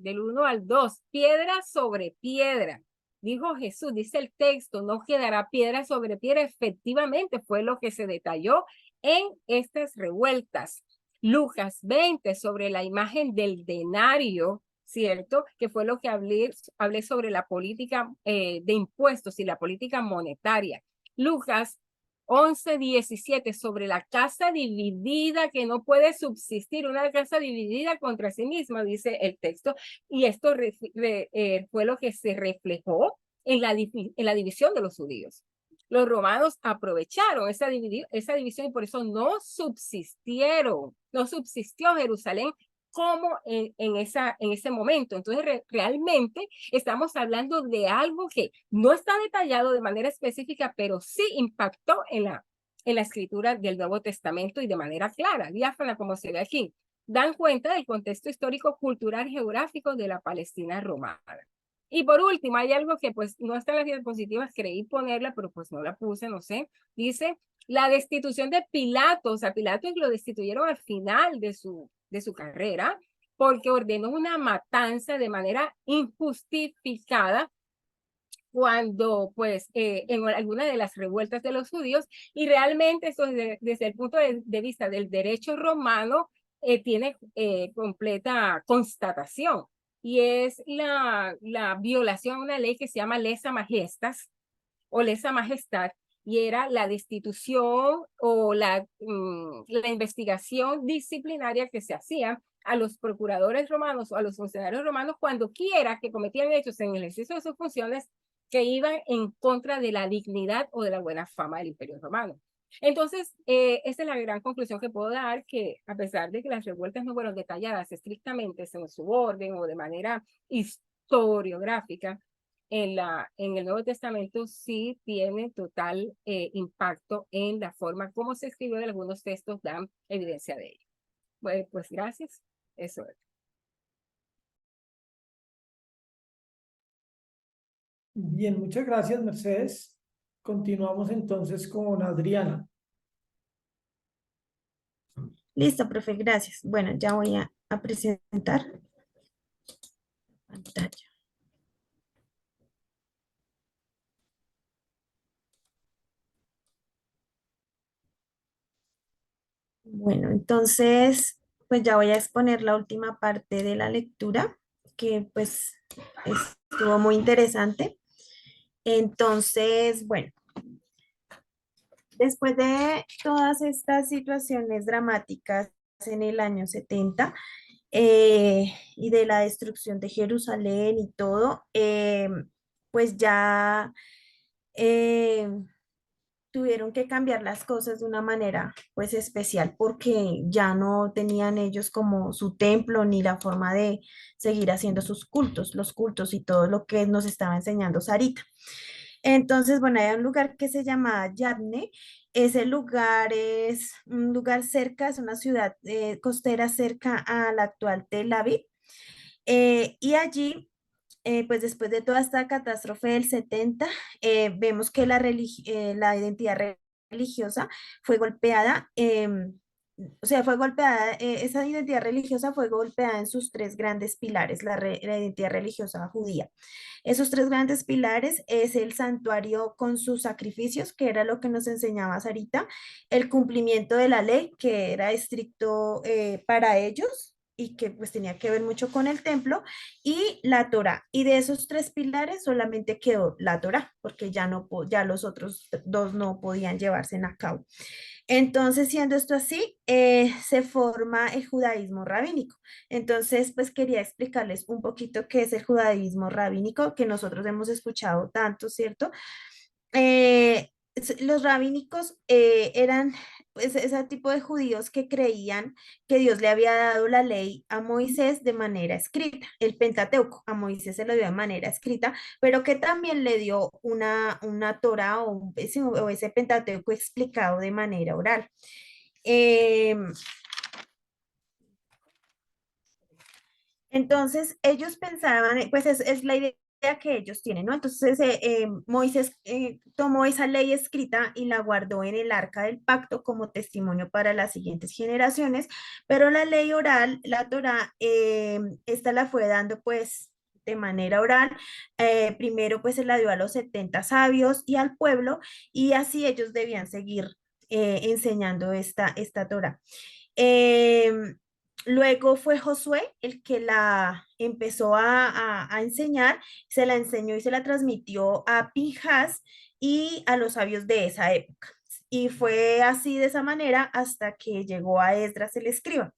[SPEAKER 8] del 1 al 2, piedra sobre piedra. Dijo Jesús, dice el texto, no quedará piedra sobre piedra. Efectivamente, fue lo que se detalló en estas revueltas. Lucas 20, sobre la imagen del denario, ¿cierto? Que fue lo que hablé sobre la política de impuestos y la política monetaria. Lucas 11:17, sobre la casa dividida que no puede subsistir, una casa dividida contra sí misma, dice el texto, y esto fue lo que se reflejó en la división de los judíos. Los romanos aprovecharon esa división y por eso no subsistió Jerusalén como en ese momento. Entonces, realmente estamos hablando de algo que no está detallado de manera específica, pero sí impactó en la escritura del Nuevo Testamento y de manera clara, diáfana, como se ve aquí. Dan cuenta del contexto histórico, cultural, geográfico de la Palestina romana. Y por último, hay algo que pues no está en las diapositivas, creí ponerla, pero pues no la puse, no sé. Dice, la destitución de Pilato, o sea, Pilato lo destituyeron al final de su carrera, porque ordenó una matanza de manera injustificada cuando, pues, en alguna de las revueltas de los judíos, y realmente eso desde el punto de vista del derecho romano tiene completa constatación, y es la violación a una ley que se llama lesa majestas, o lesa majestad, y era la destitución o la investigación disciplinaria que se hacía a los procuradores romanos o a los funcionarios romanos cuando quiera que cometían hechos en el ejercicio de sus funciones que iban en contra de la dignidad o de la buena fama del Imperio Romano. Entonces, esa es la gran conclusión que puedo dar, que a pesar de que las revueltas no fueron detalladas estrictamente en su orden o de manera historiográfica, en el Nuevo Testamento sí tiene total impacto en la forma como se escribió, de algunos textos dan evidencia de ello. Bueno, pues gracias. Eso es.
[SPEAKER 2] Bien, muchas gracias, Mercedes. Continuamos entonces con Adriana.
[SPEAKER 4] Listo, profe, gracias. Bueno, ya voy a presentar pantalla. Bueno, entonces, pues ya voy a exponer la última parte de la lectura, que pues estuvo muy interesante. Entonces, bueno, después de todas estas situaciones dramáticas en el año 70 y de la destrucción de Jerusalén y todo, pues ya eh, tuvieron que cambiar las cosas de una manera pues especial porque ya no tenían ellos como su templo ni la forma de seguir haciendo sus cultos, los cultos y todo lo que nos estaba enseñando Sarita. Entonces, bueno, hay un lugar que se llama Yabne. Ese lugar es un lugar cerca, es una ciudad costera cerca a la actual Tel Aviv. Y allí, pues después de toda esta catástrofe del 70, vemos que la identidad religiosa fue golpeada. O sea, fue golpeada, esa identidad religiosa fue golpeada en sus tres grandes pilares, la identidad religiosa judía. Esos tres grandes pilares es el santuario con sus sacrificios, que era lo que nos enseñaba Sarita, el cumplimiento de la ley, que era estricto para ellos y que pues tenía que ver mucho con el templo, y la Torá. Y de esos tres pilares solamente quedó la Torá, porque ya los otros dos no podían llevarse a cabo. Entonces, siendo esto así, se forma el judaísmo rabínico. Entonces, pues quería explicarles un poquito qué es el judaísmo rabínico, que nosotros hemos escuchado tanto, ¿cierto? los rabínicos eran pues, ese tipo de judíos que creían que Dios le había dado la ley a Moisés de manera escrita, el Pentateuco a Moisés se lo dio de manera escrita, pero que también le dio una Torá o ese Pentateuco explicado de manera oral. Em, Entonces, ellos pensaban, pues es la idea que ellos tienen, ¿no? Entonces, Moisés tomó esa ley escrita y la guardó en el arca del pacto como testimonio para las siguientes generaciones, pero la ley oral, la Torá, esta la fue dando pues de manera oral. Primero pues se la dio a los 70 sabios y al pueblo, y así ellos debían seguir enseñando esta Torá. Em, Luego fue Josué el que la empezó a enseñar, se la enseñó y se la transmitió a Pinjas y a los sabios de esa época. Y fue así de esa manera hasta que llegó a Esdras el escriba.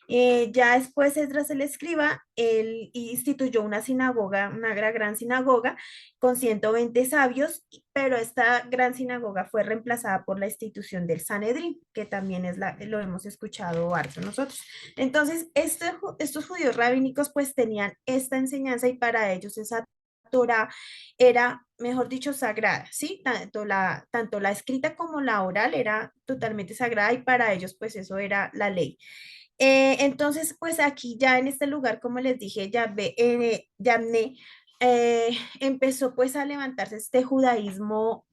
[SPEAKER 4] Ya después Esdras el escriba, él instituyó una sinagoga, una gran sinagoga con 120 sabios, pero esta gran sinagoga fue reemplazada por la institución del Sanedrín, que también lo hemos escuchado harto nosotros. Entonces, estos judíos rabínicos pues tenían esta enseñanza y para ellos esa Torah era, mejor dicho, sagrada, ¿sí? Tanto la escrita como la oral era totalmente sagrada y para ellos pues eso era la ley. Entonces, pues aquí ya en este lugar, como les dije, Yamné empezó pues a levantarse este judaísmo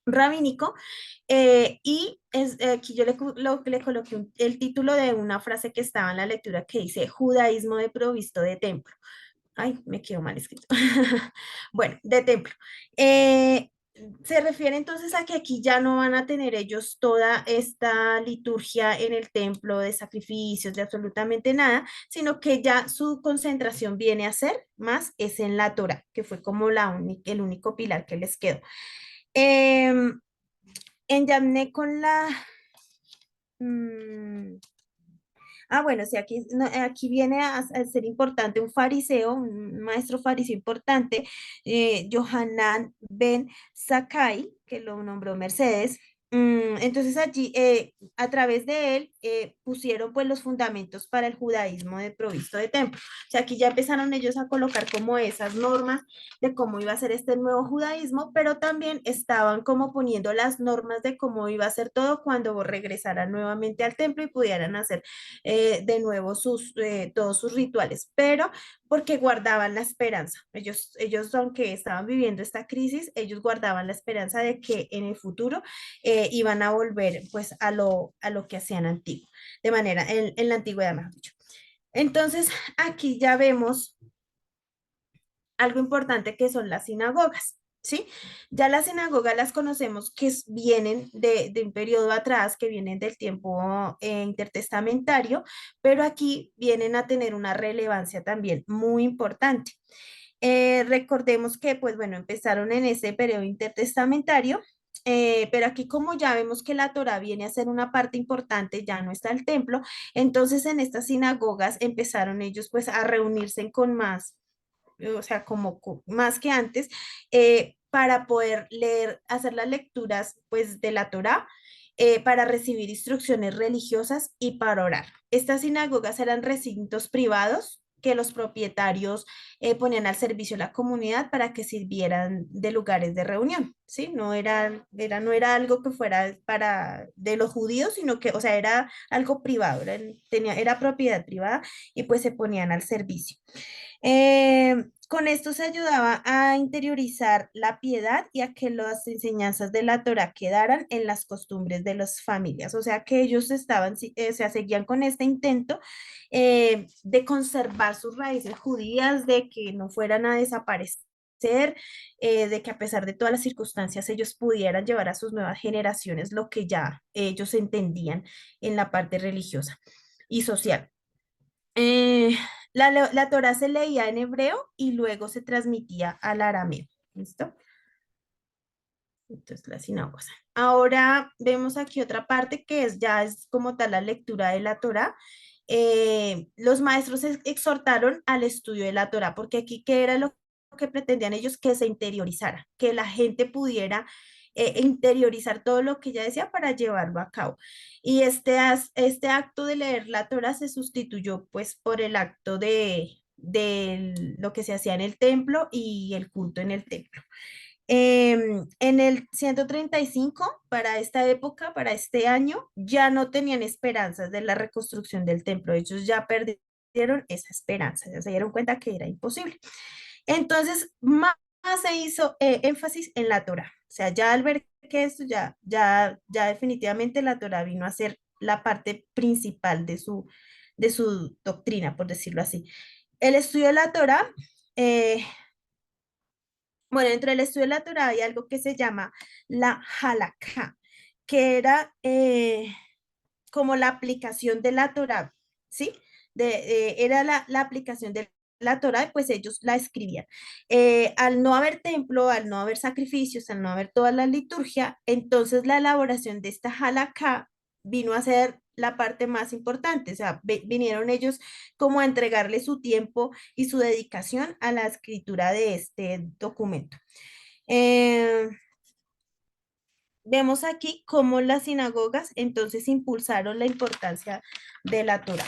[SPEAKER 4] rabínico aquí yo le coloqué el título de una frase que estaba en la lectura que dice judaísmo de provisto de templo. Ay, me quedó mal escrito. Bueno, de templo. Se refiere entonces a que aquí ya no van a tener ellos toda esta liturgia en el templo de sacrificios, de absolutamente nada, sino que ya su concentración viene a ser más es en la Torah, que fue como el único pilar que les quedó. Em, en Yamné con la... mm, bueno, sí, aquí, aquí viene a ser importante un fariseo, un maestro fariseo importante, Johanan ben Zakkai, que lo nombró Mercedes. Entonces allí, a través de él, pusieron pues los fundamentos para el judaísmo de provisto de templo. O sea, aquí ya empezaron ellos a colocar como esas normas de cómo iba a ser este nuevo judaísmo, pero también estaban como poniendo las normas de cómo iba a ser todo cuando regresaran nuevamente al templo y pudieran hacer de nuevo todos sus rituales, pero porque guardaban la esperanza. Ellos, aunque estaban viviendo esta crisis, ellos guardaban la esperanza de que en el futuro iban a volver pues a lo que hacían antiguo, de manera, en la antigüedad, mejor dicho. Entonces, aquí ya vemos algo importante que son las sinagogas. ¿Sí? Ya las sinagogas las conocemos que vienen de un periodo atrás, que vienen del tiempo intertestamentario, pero aquí vienen a tener una relevancia también muy importante. Recordemos que, pues bueno, empezaron en ese periodo intertestamentario, pero aquí como ya vemos que la Torá viene a ser una parte importante, ya no está el templo, entonces en estas sinagogas empezaron ellos pues a reunirse con más, o sea, como más que antes, para poder leer, hacer las lecturas pues de la Torá, para recibir instrucciones religiosas y para orar. Estas sinagogas eran recintos privados que los propietarios ponían al servicio de la comunidad para que sirvieran de lugares de reunión, ¿sí? No era algo que fuera para de los judíos, sino que, o sea, era algo privado, era propiedad privada y pues se ponían al servicio. Con esto se ayudaba a interiorizar la piedad y a que las enseñanzas de la Torá quedaran en las costumbres de las familias. O sea que ellos o sea, seguían con este intento de conservar sus raíces judías, de que no fueran a desaparecer, de que a pesar de todas las circunstancias ellos pudieran llevar a sus nuevas generaciones lo que ya ellos entendían en la parte religiosa y social. Eh, la Torá se leía en hebreo y luego se transmitía al arameo. ¿Listo? Entonces, la sinagoga. Ahora vemos aquí otra parte que ya es como tal la lectura de la Torá. Los maestros exhortaron al estudio de la Torá, porque aquí, ¿qué era lo que pretendían ellos? Que se interiorizara, que la gente pudiera interiorizar todo lo que ella decía para llevarlo a cabo. Y este acto de leer la Torá se sustituyó pues por el acto de lo que se hacía en el templo y el culto en el templo. En el 135, para esta época, para este año, ya no tenían esperanzas de la reconstrucción del templo. Ellos ya perdieron esa esperanza, ya se dieron cuenta que era imposible. Entonces, más se hizo énfasis en la Torá. O sea, ya al ver que esto ya definitivamente la Torá vino a ser la parte principal de su doctrina, por decirlo así. El estudio de la Torá, eh, bueno, dentro del estudio de la Torá hay algo que se llama la halakha, que era como la aplicación de la Torá, ¿sí? Era la aplicación de la Torá y pues ellos la escribían. Al no haber templo, al no haber sacrificios, al no haber toda la liturgia, entonces la elaboración de esta halakha vino a ser la parte más importante, o sea, vinieron ellos como a entregarle su tiempo y su dedicación a la escritura de este documento. Eh, Vemos aquí cómo las sinagogas entonces impulsaron la importancia de la Torá.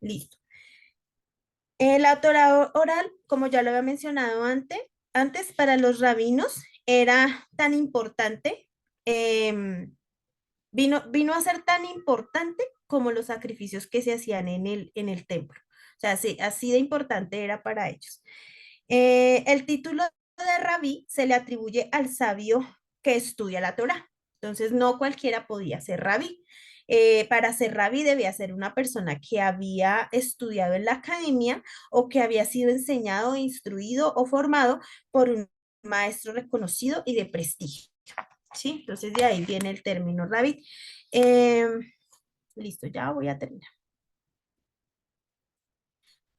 [SPEAKER 4] Listo. La Torá oral, como ya lo había mencionado antes para los rabinos era tan importante, vino a ser tan importante como los sacrificios que se hacían en el templo. O sea, así de importante era para ellos. El título de rabí se le atribuye al sabio que estudia la Torá. Entonces, no cualquiera podía ser rabí. Para ser rabí debía ser una persona que había estudiado en la academia o que había sido enseñado, instruido o formado por un maestro reconocido y de prestigio. ¿Sí? Entonces, de ahí viene el término rabí. Listo, ya voy a terminar.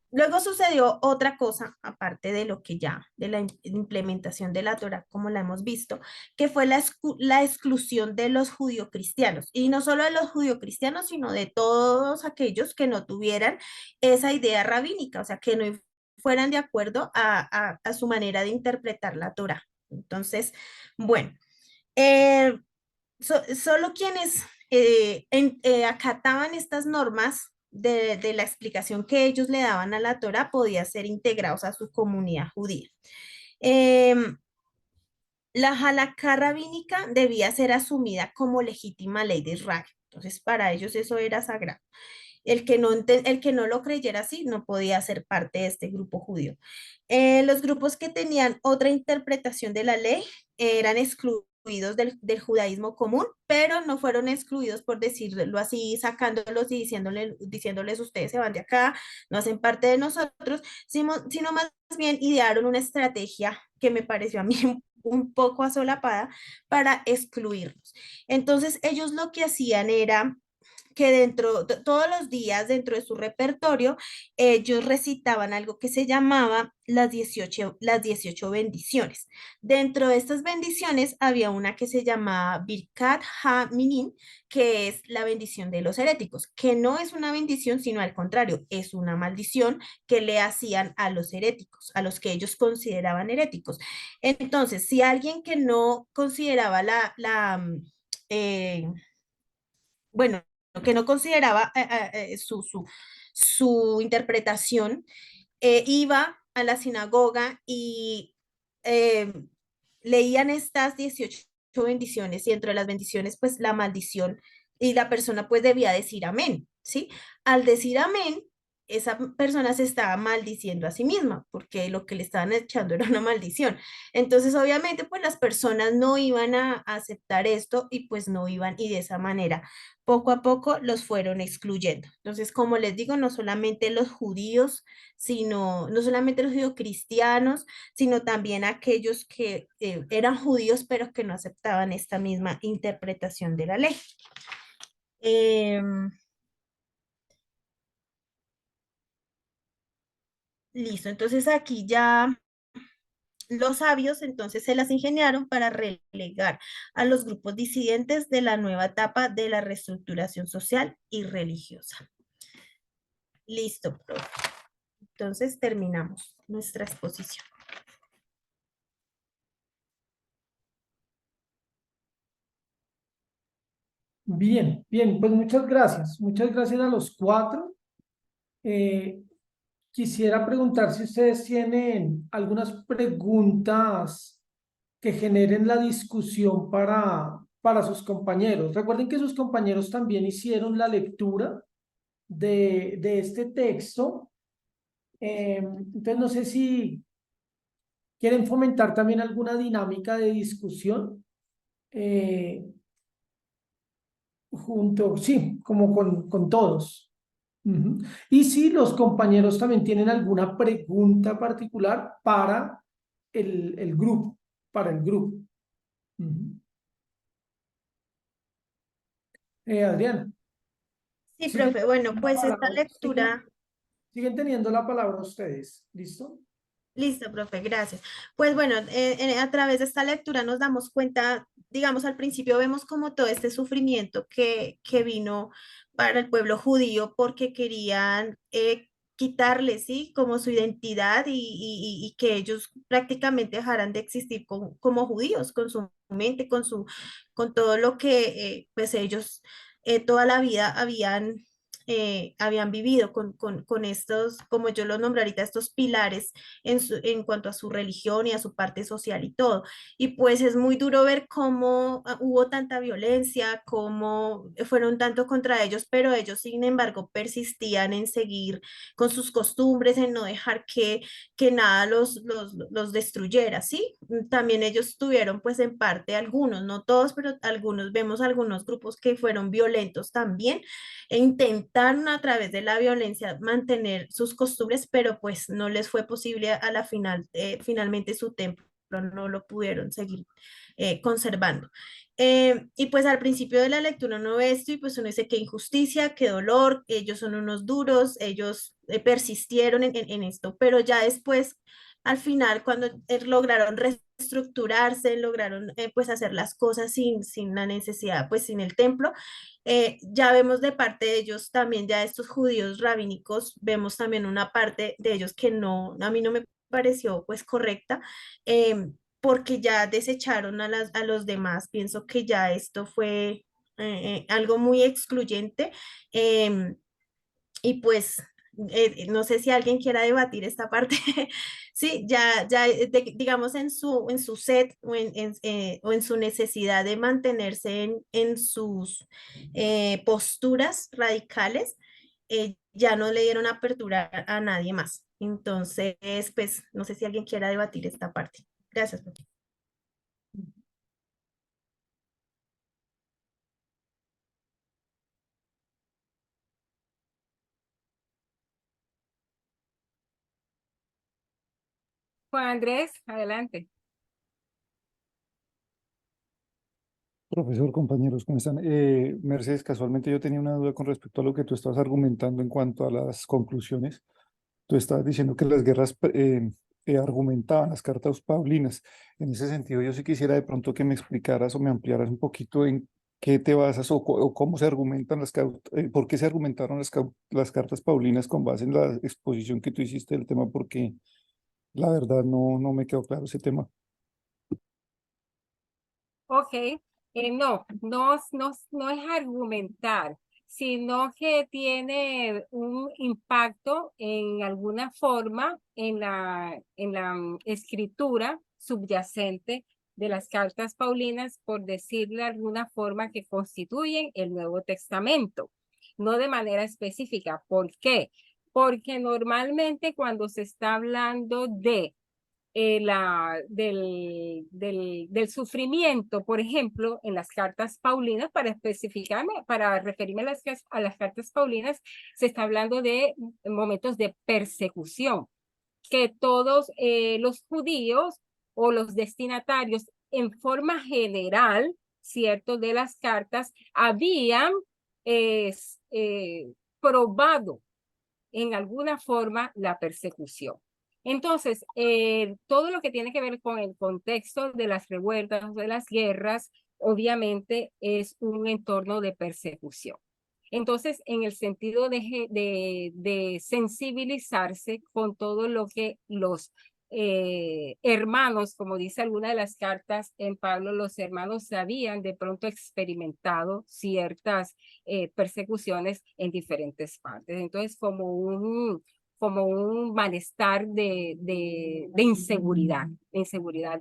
[SPEAKER 4] Luego sucedió otra cosa, aparte de lo que ya, de la implementación de la Torá, como la hemos visto, que fue la exclusión de los judio-cristianos. Y no solo de los judio-cristianos, sino de todos aquellos que no tuvieran esa idea rabínica, o sea, que no fueran de acuerdo a su manera de interpretar la Torá. Entonces, bueno, eh, solo quienes acataban estas normas de la explicación que ellos le daban a la Torá podían ser integrados a su comunidad judía. La halakha rabínica debía ser asumida como legítima ley de Israel. Entonces, para ellos eso era sagrado. El que no lo creyera así no podía ser parte de este grupo judío. Los grupos que tenían otra interpretación de la ley eran excluidos del judaísmo común, pero no fueron excluidos por decirlo así, sacándolos y diciéndoles ustedes se van de acá, no hacen parte de nosotros, sino más bien idearon una estrategia que me pareció a mí un poco asolapada para excluirlos. Entonces ellos lo que hacían era que todos los días dentro de su repertorio, ellos recitaban algo que se llamaba las 18 bendiciones. Dentro de estas bendiciones había una que se llamaba Birkat Ha-Minin, que es la bendición de los heréticos, que no es una bendición, sino al contrario, es una maldición que le hacían a los heréticos, a los que ellos consideraban heréticos. Entonces, si alguien que no consideraba bueno, que no consideraba su interpretación, iba a la sinagoga y eh, leían estas 18 bendiciones y dentro de las bendiciones, pues la maldición y la persona pues debía decir amén, ¿sí? Al decir amén, esa persona se estaba maldiciendo a sí misma porque lo que le estaban echando era una maldición. Entonces, obviamente, pues las personas no iban a aceptar esto y pues no iban y de esa manera poco a poco los fueron excluyendo. Entonces, como les digo, no solamente los judíos, no solamente los judíos cristianos, sino también aquellos que eran judíos pero que no aceptaban esta misma interpretación de la ley. Listo, entonces aquí ya los sabios entonces se las ingeniaron para relegar a los grupos disidentes de la nueva etapa de la reestructuración social y religiosa. Listo, profe. Entonces terminamos nuestra exposición.
[SPEAKER 2] Bien, bien, pues muchas gracias. Muchas gracias a los cuatro. Eh, Quisiera preguntar si ustedes tienen algunas preguntas que generen la discusión para sus compañeros. Recuerden que sus compañeros también hicieron la lectura de este texto. Entonces, no sé si quieren fomentar también alguna dinámica de discusión eh, junto, sí, como con todos. Ujú. Y si los compañeros también tienen alguna pregunta particular para el grupo, para el grupo. Ujú. Adriana,
[SPEAKER 4] Sí,
[SPEAKER 2] siguen
[SPEAKER 4] profe. Bueno,
[SPEAKER 2] teniendo la
[SPEAKER 4] pues esta
[SPEAKER 2] palabra,
[SPEAKER 4] lectura.
[SPEAKER 2] siguen teniendo la palabra ustedes. ¿Listo?
[SPEAKER 4] Listo, profe, gracias. Pues bueno, a través de esta lectura nos damos cuenta, digamos, al principio vemos como todo este sufrimiento que vino para el pueblo judío porque querían quitarle, ¿sí? Como su identidad y que ellos prácticamente dejaran de existir como judíos, con su mente, con todo lo que pues ellos toda la vida habían vivido con estos, como yo los nombré ahorita, estos pilares en cuanto a su religión y a su parte social y todo. Y pues es muy duro ver cómo hubo tanta violencia, cómo fueron tanto contra ellos, pero ellos, sin embargo, persistían en seguir con sus costumbres, en no dejar que nada los destruyera, ¿sí? También ellos tuvieron, pues en parte algunos, no todos, pero algunos, vemos algunos grupos que fueron violentos también e intentaron a través de la violencia mantener sus costumbres, pero pues no les fue posible a la final, finalmente su templo no lo pudieron seguir conservando. Y pues al principio de la lectura uno ve esto y pues uno dice qué injusticia, qué dolor, ellos son unos duros, ellos persistieron en esto, pero ya después, al final, cuando lograron reestructurarse, lograron pues hacer las cosas sin la necesidad, pues sin el templo, ya vemos de parte de ellos también, ya estos judíos rabínicos, vemos también una parte de ellos que no, a mí no me pareció pues correcta, porque ya desecharon a los demás. Pienso que ya esto fue algo muy excluyente. em, y pues no sé si alguien quiera debatir esta parte. Sí, ya digamos en su sed o en su necesidad de mantenerse en sus posturas radicales, ya no le dieron apertura a nadie más. Entonces, pues no sé si alguien quiera debatir esta parte. Gracias, profe.
[SPEAKER 8] Juan Andrés, adelante.
[SPEAKER 9] Profesor, compañeros, ¿cómo están? Mercedes, casualmente yo tenía una duda con respecto a lo que tú estabas argumentando en cuanto a las conclusiones. Tú estabas diciendo que las guerras argumentaban las cartas paulinas. En ese sentido, yo sí quisiera de pronto que me explicaras o me ampliaras un poquito en qué te basas o cómo se argumentan por qué se argumentaron las cartas paulinas con base en la exposición que tú hiciste del tema, porque la verdad no me quedó claro ese tema.
[SPEAKER 8] Ok, no es argumentar, sino que tiene un impacto en alguna forma en la escritura subyacente de las cartas paulinas, por decirle de alguna forma, que constituyen el Nuevo Testamento, no de manera específica. ¿Por qué? Porque normalmente cuando se está hablando del sufrimiento, por ejemplo, en las cartas paulinas, para especificarme, para referirme a las cartas paulinas, se está hablando de momentos de persecución, que todos los judíos o los destinatarios, en forma general, ¿cierto?, de las cartas, habían eh, eh, probado en alguna forma la persecución. Entonces, todo lo que tiene que ver con el contexto de las revueltas, de las guerras, obviamente es un entorno de persecución. Entonces, en el sentido de sensibilizarse con todo lo que los hermanos, como dice alguna de las cartas en Pablo, los hermanos habían de pronto experimentado ciertas persecuciones en diferentes partes. Entonces, como un malestar de inseguridad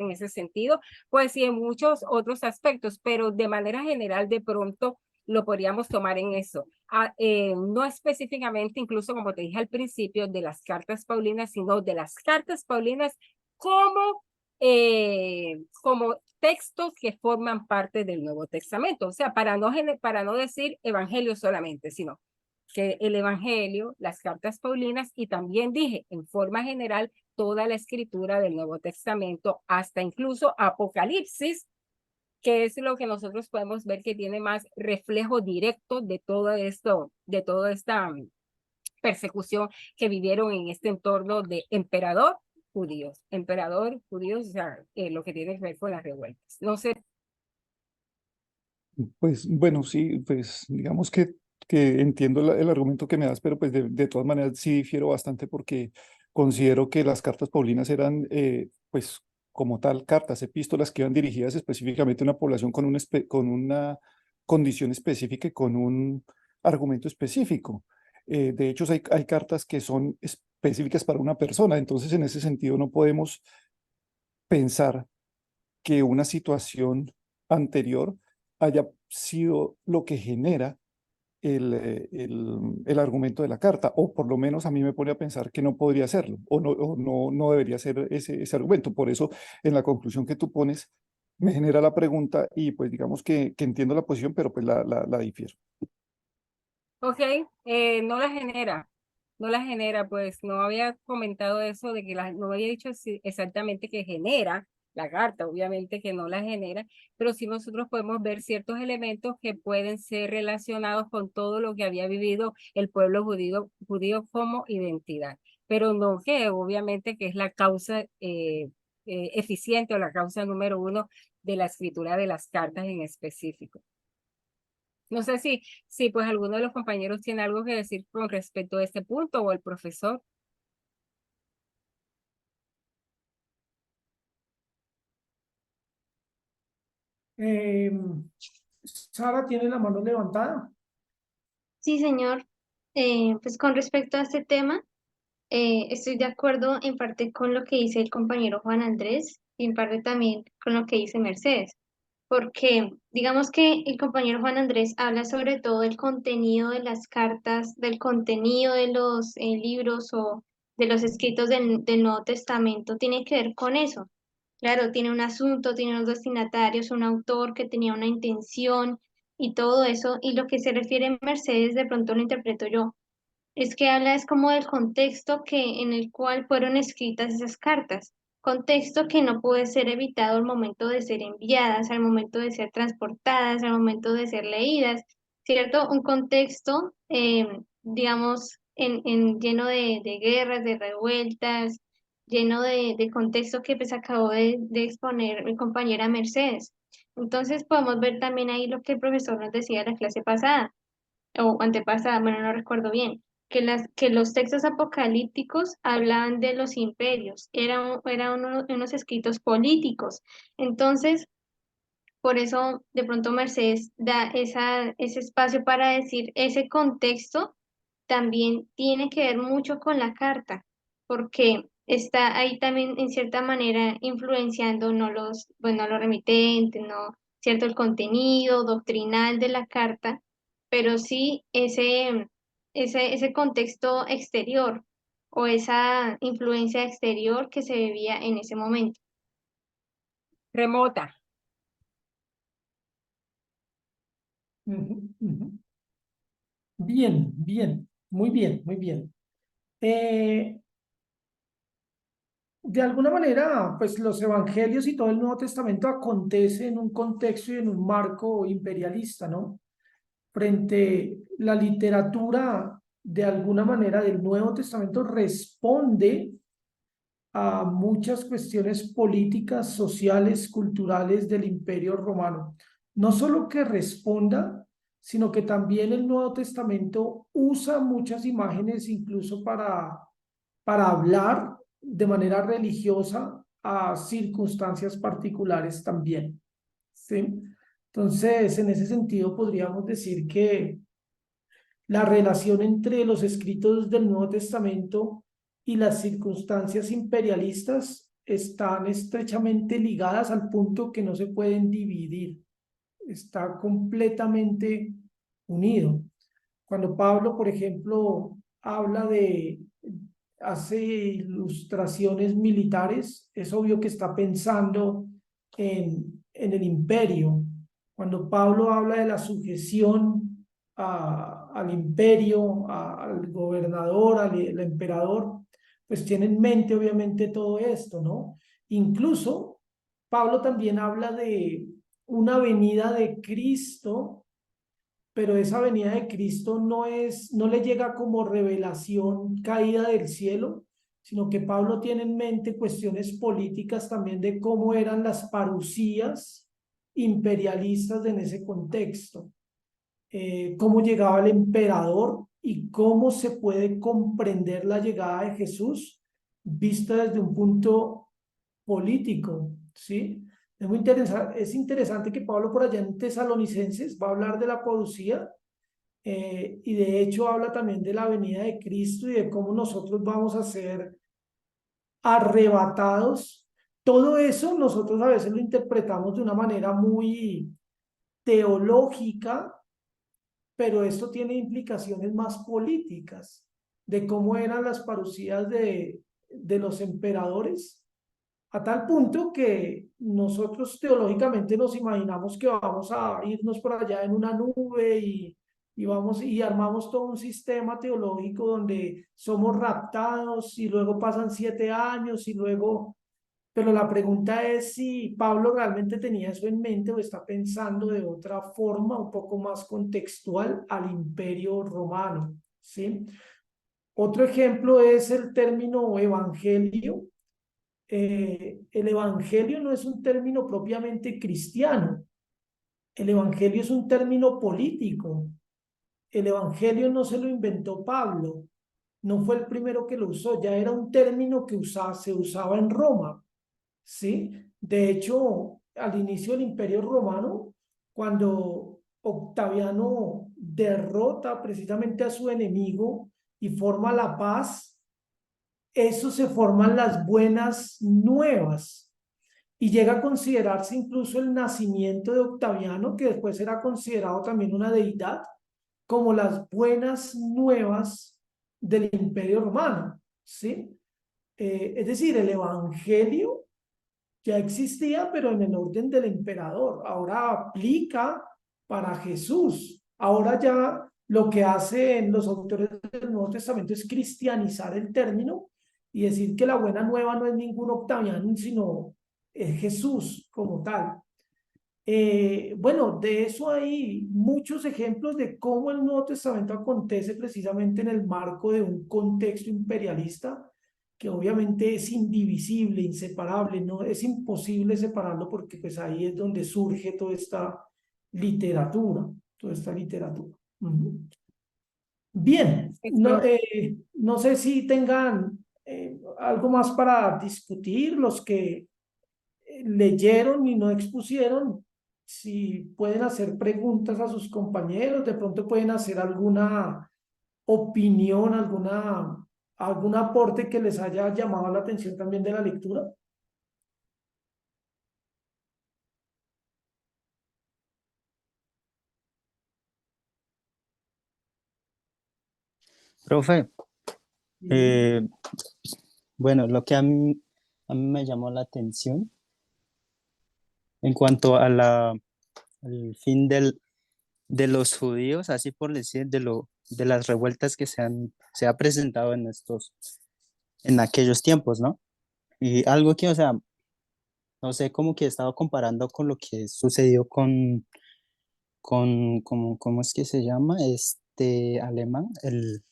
[SPEAKER 8] en ese sentido, pues y en muchos otros aspectos, pero de manera general de pronto lo podríamos tomar en eso. No específicamente, incluso como te dije al principio, de las cartas paulinas, sino de las cartas paulinas como textos que forman parte del Nuevo Testamento. O sea, para no decir evangelio solamente, sino que el evangelio, las cartas paulinas y también dije en forma general toda la escritura del Nuevo Testamento, hasta incluso Apocalipsis, que es lo que nosotros podemos ver que tiene más reflejo directo de todo esto, de toda esta persecución que vivieron en este entorno de emperador judíos, o sea, lo que tiene que ver con las revueltas. No sé.
[SPEAKER 9] Pues bueno, sí, pues digamos que entiendo el argumento que me das, pero pues de todas maneras sí difiero bastante porque considero que las cartas paulinas eran, pues como tal, cartas, epístolas que iban dirigidas específicamente a una población con una condición específica y con un argumento específico. De hecho, hay cartas que son específicas para una persona, entonces en ese sentido no podemos pensar que una situación anterior haya sido lo que genera el argumento de la carta, o por lo menos a mí me pone a pensar que no podría serlo, o no debería ser ese argumento. Por eso, en la conclusión que tú pones, me genera la pregunta y pues digamos que entiendo la posición, pero pues la difiero.
[SPEAKER 8] Ok, no la genera, pues no había comentado eso de que no había dicho exactamente que genera la carta, obviamente que no la genera, pero sí nosotros podemos ver ciertos elementos que pueden ser relacionados con todo lo que había vivido el pueblo judío como identidad, pero no que obviamente que es la causa eficiente o la causa número uno de la escritura de las cartas en específico. No sé si pues alguno de los compañeros tiene algo que decir con respecto a este punto o el profesor.
[SPEAKER 2] Eh, Sara tiene la mano levantada.
[SPEAKER 7] Sí, señor. Pues con respecto a este tema, estoy de acuerdo en parte con lo que dice el compañero Juan Andrés y en parte también con lo que dice Mercedes, porque digamos que el compañero Juan Andrés habla sobre todo del contenido de las cartas, del contenido de los libros o de los escritos del Nuevo Testamento, tiene que ver con eso. Claro, tiene un asunto, tiene unos destinatarios, un autor que tenía una intención y todo eso, y lo que se refiere Mercedes, de pronto lo interpreto yo, es que habla es como del contexto en el cual fueron escritas esas cartas, contexto que no puede ser evitado al momento de ser enviadas, al momento de ser transportadas, al momento de ser leídas, ¿cierto? Un contexto, digamos, lleno de guerras, de revueltas, lleno de contexto que pues acabó de exponer mi compañera Mercedes. Entonces podemos ver también ahí lo que el profesor nos decía en la clase pasada o antepasada, bueno, no recuerdo bien, que los textos apocalípticos hablaban de los imperios, eran unos escritos políticos. Entonces, por eso de pronto Mercedes da ese espacio para decir, ese contexto también tiene que ver mucho con la carta, porque está ahí también en cierta manera influenciando no bueno, los remitentes, no, cierto, el contenido doctrinal de la carta, pero sí ese contexto exterior o esa influencia exterior que se vivía en ese momento.
[SPEAKER 8] Remota.
[SPEAKER 2] Ujú, ujú. Bien, bien, muy bien, muy bien. Eh, de alguna manera, pues los evangelios y todo el Nuevo Testamento acontece en un contexto y en un marco imperialista, ¿no? Frente la literatura, de alguna manera, del Nuevo Testamento responde a muchas cuestiones políticas, sociales, culturales del Imperio Romano. No solo que responda, sino que también el Nuevo Testamento usa muchas imágenes incluso para hablar de manera religiosa a circunstancias particulares también, ¿sí? Entonces, en ese sentido, podríamos decir que la relación entre los escritos del Nuevo Testamento y las circunstancias imperialistas están estrechamente ligadas al punto que no se pueden dividir. Está completamente unido. Cuando Pablo, por ejemplo, hace ilustraciones militares, es obvio que está pensando en el imperio. Cuando Pablo habla de la sujeción al imperio, al gobernador, al emperador, pues tiene en mente obviamente todo esto, ¿no? Incluso Pablo también habla de una venida de Cristo, pero esa venida de Cristo no le llega como revelación caída del cielo, sino que Pablo tiene en mente cuestiones políticas también de cómo eran las parucías imperialistas en ese contexto, cómo llegaba el emperador y cómo se puede comprender la llegada de Jesús vista desde un punto político, ¿sí? Es interesante que Pablo por allá en Tesalonicenses va a hablar de la parucía, y de hecho habla también de la venida de Cristo y de cómo nosotros vamos a ser arrebatados. Todo eso nosotros a veces lo interpretamos de una manera muy teológica, pero esto tiene implicaciones más políticas de cómo eran las parucías de los emperadores, a tal punto que nosotros teológicamente nos imaginamos que vamos a irnos por allá en una nube y armamos todo un sistema teológico donde somos raptados y luego pasan 7 años y luego... Pero la pregunta es si Pablo realmente tenía eso en mente o está pensando de otra forma, un poco más contextual al Imperio Romano, ¿sí? Otro ejemplo es el término evangelio. El evangelio no es un término propiamente cristiano. El evangelio es un término político. El evangelio no se lo inventó Pablo. No fue el primero que lo usó. Ya era un término que se usaba en Roma, ¿sí? De hecho, al inicio del Imperio Romano, cuando Octaviano derrota precisamente a su enemigo y forma la paz, eso se forman las buenas nuevas y llega a considerarse incluso el nacimiento de Octaviano, que después era considerado también una deidad, como las buenas nuevas del Imperio Romano, ¿sí? Es decir, el Evangelio ya existía, pero en el orden del emperador. Ahora aplica para Jesús. Ahora ya lo que hacen los autores del Nuevo Testamento es cristianizar el término y decir que la buena nueva no es ningún Octaviano, sino es Jesús como tal. Bueno, de eso hay muchos ejemplos de cómo el Nuevo Testamento acontece precisamente en el marco de un contexto imperialista que obviamente es indivisible, inseparable, no es imposible separarlo porque pues ahí es donde surge toda esta literatura. Ujú. Bien, no,
[SPEAKER 8] Excelente.
[SPEAKER 2] no sé si tengan algo más para discutir, los que leyeron y no expusieron, si pueden hacer preguntas a sus compañeros, de pronto pueden hacer alguna opinión, algún aporte que les haya llamado la atención también de la lectura.
[SPEAKER 6] Profe,
[SPEAKER 2] Y,
[SPEAKER 6] eh, bueno, lo que a mí me llamó la atención en cuanto a al fin de los judíos, así por decir, de las revueltas que se ha presentado en aquellos tiempos, ¿no? Y algo que, o sea, no sé, como que he estado comparando con lo que sucedió ¿cómo es que se llama? Este alemán, el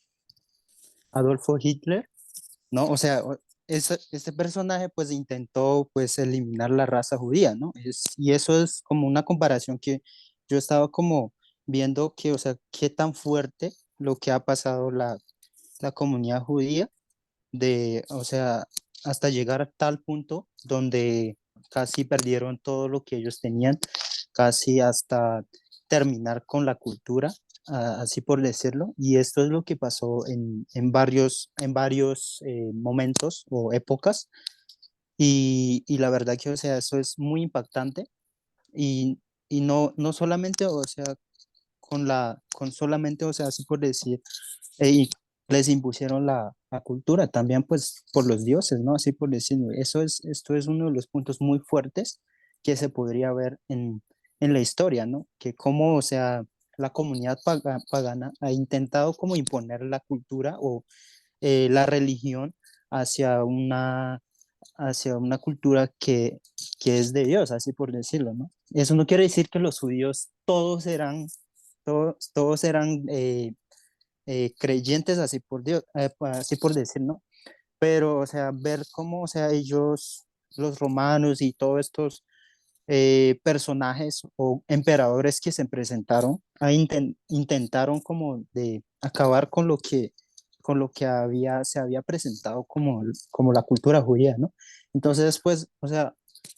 [SPEAKER 6] Adolfo Hitler, ¿no? O sea, este personaje pues intentó pues eliminar la raza judía, ¿no? Y eso es como una comparación que yo estaba como viendo que, o sea, qué tan fuerte lo que ha pasado la comunidad judía o sea, hasta llegar a tal punto donde casi perdieron todo lo que ellos tenían, casi hasta terminar con la cultura, así por decirlo. Y esto es lo que pasó en varios momentos o épocas. Y la verdad que, o sea, eso es muy impactante y, y no solamente, o sea, con solamente, o sea, así por decir, y les impusieron la cultura también, pues, por los dioses, ¿no? Así por decirlo. Esto es uno de los puntos muy fuertes que se podría ver en la historia, ¿no? Que cómo, o sea, la comunidad pagana ha intentado como imponer la cultura o la religión hacia hacia una cultura que es de Dios, así por decirlo, ¿no? Eso no quiere decir que los judíos todos eran creyentes, así por Dios, así por decir, ¿no? Pero, o sea, ver cómo, o sea, ellos, los romanos y todos estos personajes o emperadores que se presentaron, intentaron como de acabar con lo que se había presentado como la cultura judía, ¿no? Entonces, pues, o sea,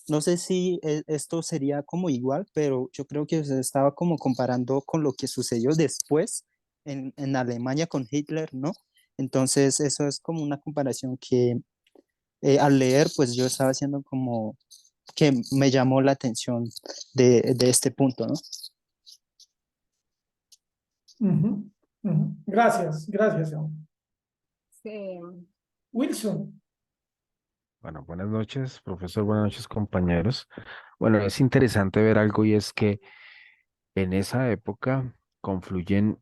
[SPEAKER 6] no sé si esto sería como igual, pero yo creo que se estaba como comparando con lo que sucedió después en Alemania con Hitler, ¿no? Entonces, eso es como una comparación que al leer, pues yo estaba haciendo como que me llamó la atención de este punto, ¿no?
[SPEAKER 2] Ujú, ujú. Gracias, gracias, Iván.
[SPEAKER 8] Sí.
[SPEAKER 2] Wilson.
[SPEAKER 10] Bueno, buenas noches, profesor, buenas noches, compañeros. Bueno, es interesante ver algo y es que en esa época confluyen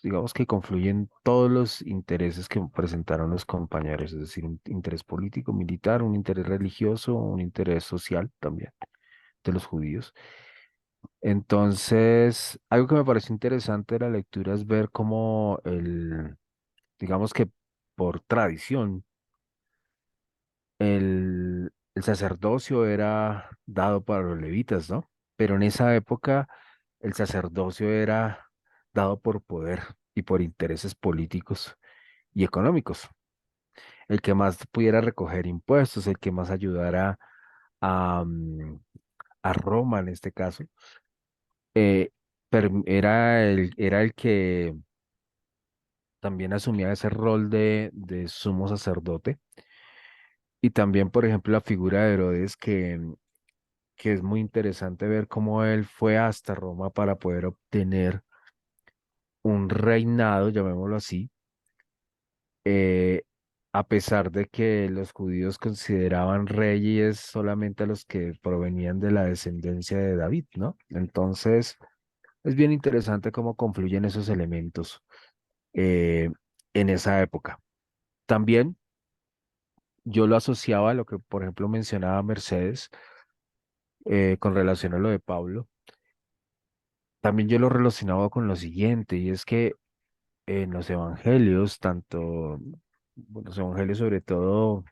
[SPEAKER 10] digamos que confluyen todos los intereses que presentaron los compañeros, es decir, un interés político, militar, un interés religioso, un interés social también de los judíos. Entonces, algo que me pareció interesante de la lectura es ver cómo digamos que por tradición, el sacerdocio era dado para los levitas, ¿no? Pero en esa época el sacerdocio era dado por poder y por intereses políticos y económicos. El que más pudiera recoger impuestos, el que más ayudara a, a Roma en este caso, eh, era el que también asumía ese rol de sumo sacerdote. Y también, por ejemplo, la figura de Herodes, que es muy interesante ver cómo él fue hasta Roma para poder obtener un reinado, llamémoslo así, eh, a pesar de que los judíos consideraban reyes solamente a los que provenían de la descendencia de David, ¿no? Entonces, es bien interesante cómo confluyen esos elementos eh, en esa época. También yo lo asociaba a lo que, por ejemplo, mencionaba Mercedes con relación a lo de Pablo. También yo lo relacionaba con lo siguiente, y es que en los evangelios, bueno, los evangelios sobre todo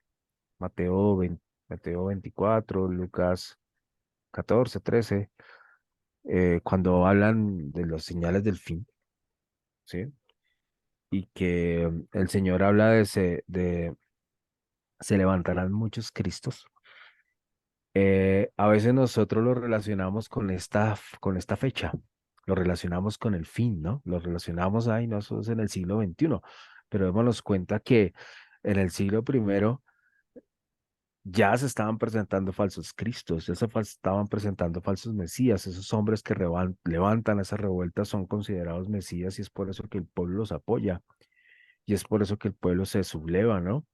[SPEAKER 10] Mateo 24, Lucas 14, 13, cuando hablan de los señales del fin, ¿sí? Y que el Señor habla de se levantarán muchos Cristos. A veces nosotros lo relacionamos con con esta fecha, lo relacionamos con el fin, ¿no? Lo relacionamos, ahí nosotros en el siglo XXI, pero démonos cuenta que en el siglo primero ya se estaban presentando falsos cristos, ya estaban presentando falsos mesías, esos hombres que levantan esa revuelta son considerados mesías y es por eso que el pueblo los apoya y es por eso que el pueblo se subleva, ¿no?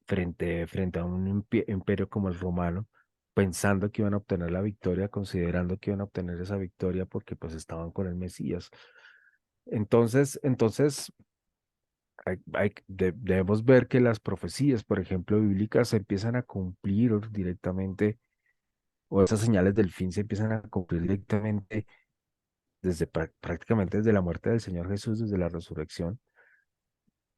[SPEAKER 10] Frente a un imperio como el romano, pensando que iban a obtener la victoria, considerando que iban a obtener esa victoria porque pues estaban con el Mesías. Entonces debemos ver que las profecías, por ejemplo, bíblicas, se empiezan a cumplir directamente, o esas señales del fin se empiezan a cumplir directamente prácticamente desde la muerte del Señor Jesús, desde la resurrección.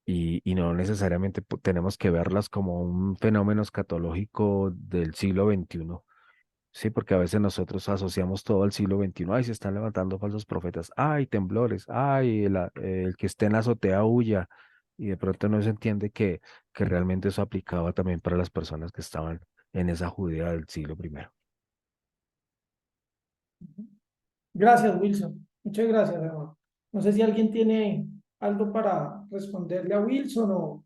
[SPEAKER 10] Y no necesariamente tenemos que verlas como un fenómeno escatológico del siglo XXI, sí, porque a veces nosotros asociamos todo al siglo XXI, ay, se están levantando falsos profetas, ay, temblores, ay, el que esté en la azotea huya, y de pronto no se entiende que que realmente eso aplicaba también para las personas que estaban en esa Judea del siglo I.
[SPEAKER 2] Gracias, Wilson. Muchas gracias, hermano. No sé si alguien tiene algo para responderle a Wilson o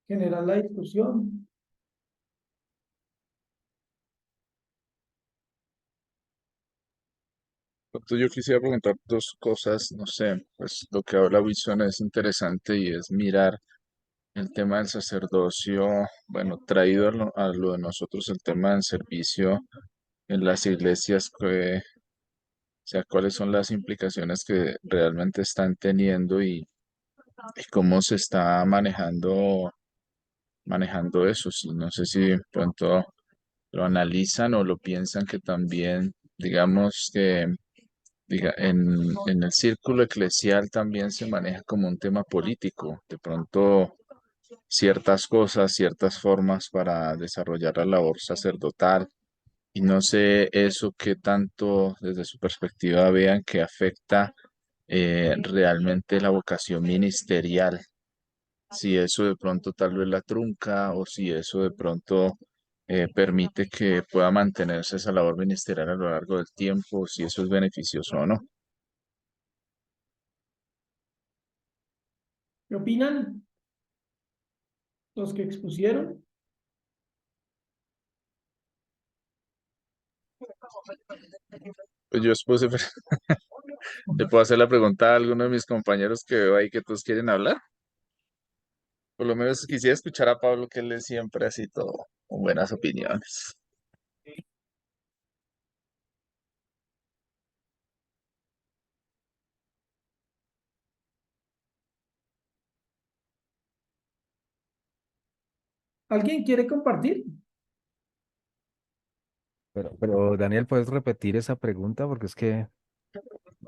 [SPEAKER 2] generar la discusión.
[SPEAKER 1] Entonces, yo quisiera preguntar dos cosas, no sé, pues lo que habla Wilson es interesante y es mirar el tema del sacerdocio, bueno, traído a lo de nosotros el tema del servicio en las iglesias, o sea, cuáles son las implicaciones que realmente están teniendo y cómo se está manejando eso. No sé si de pronto lo analizan o lo piensan que también, digamos que en el círculo eclesial también se maneja como un tema político. De pronto ciertas cosas, ciertas formas para desarrollar la labor sacerdotal. Y no sé eso qué tanto desde su perspectiva vean que afecta realmente la vocación ministerial. Si eso de pronto tal vez la trunca o si eso de pronto permite que pueda mantenerse esa labor ministerial a lo largo del tiempo, si eso es beneficioso o no.
[SPEAKER 2] ¿Qué opinan los que expusieron?
[SPEAKER 1] Pues yo después le puedo hacer la pregunta a alguno de mis compañeros que veo ahí que todos quieren hablar. Por lo menos quisiera escuchar a Pablo, que él es siempre así todo, con buenas opiniones.
[SPEAKER 2] ¿Alguien quiere compartir?
[SPEAKER 10] Pero Daniel, ¿puedes repetir esa pregunta? Porque es que,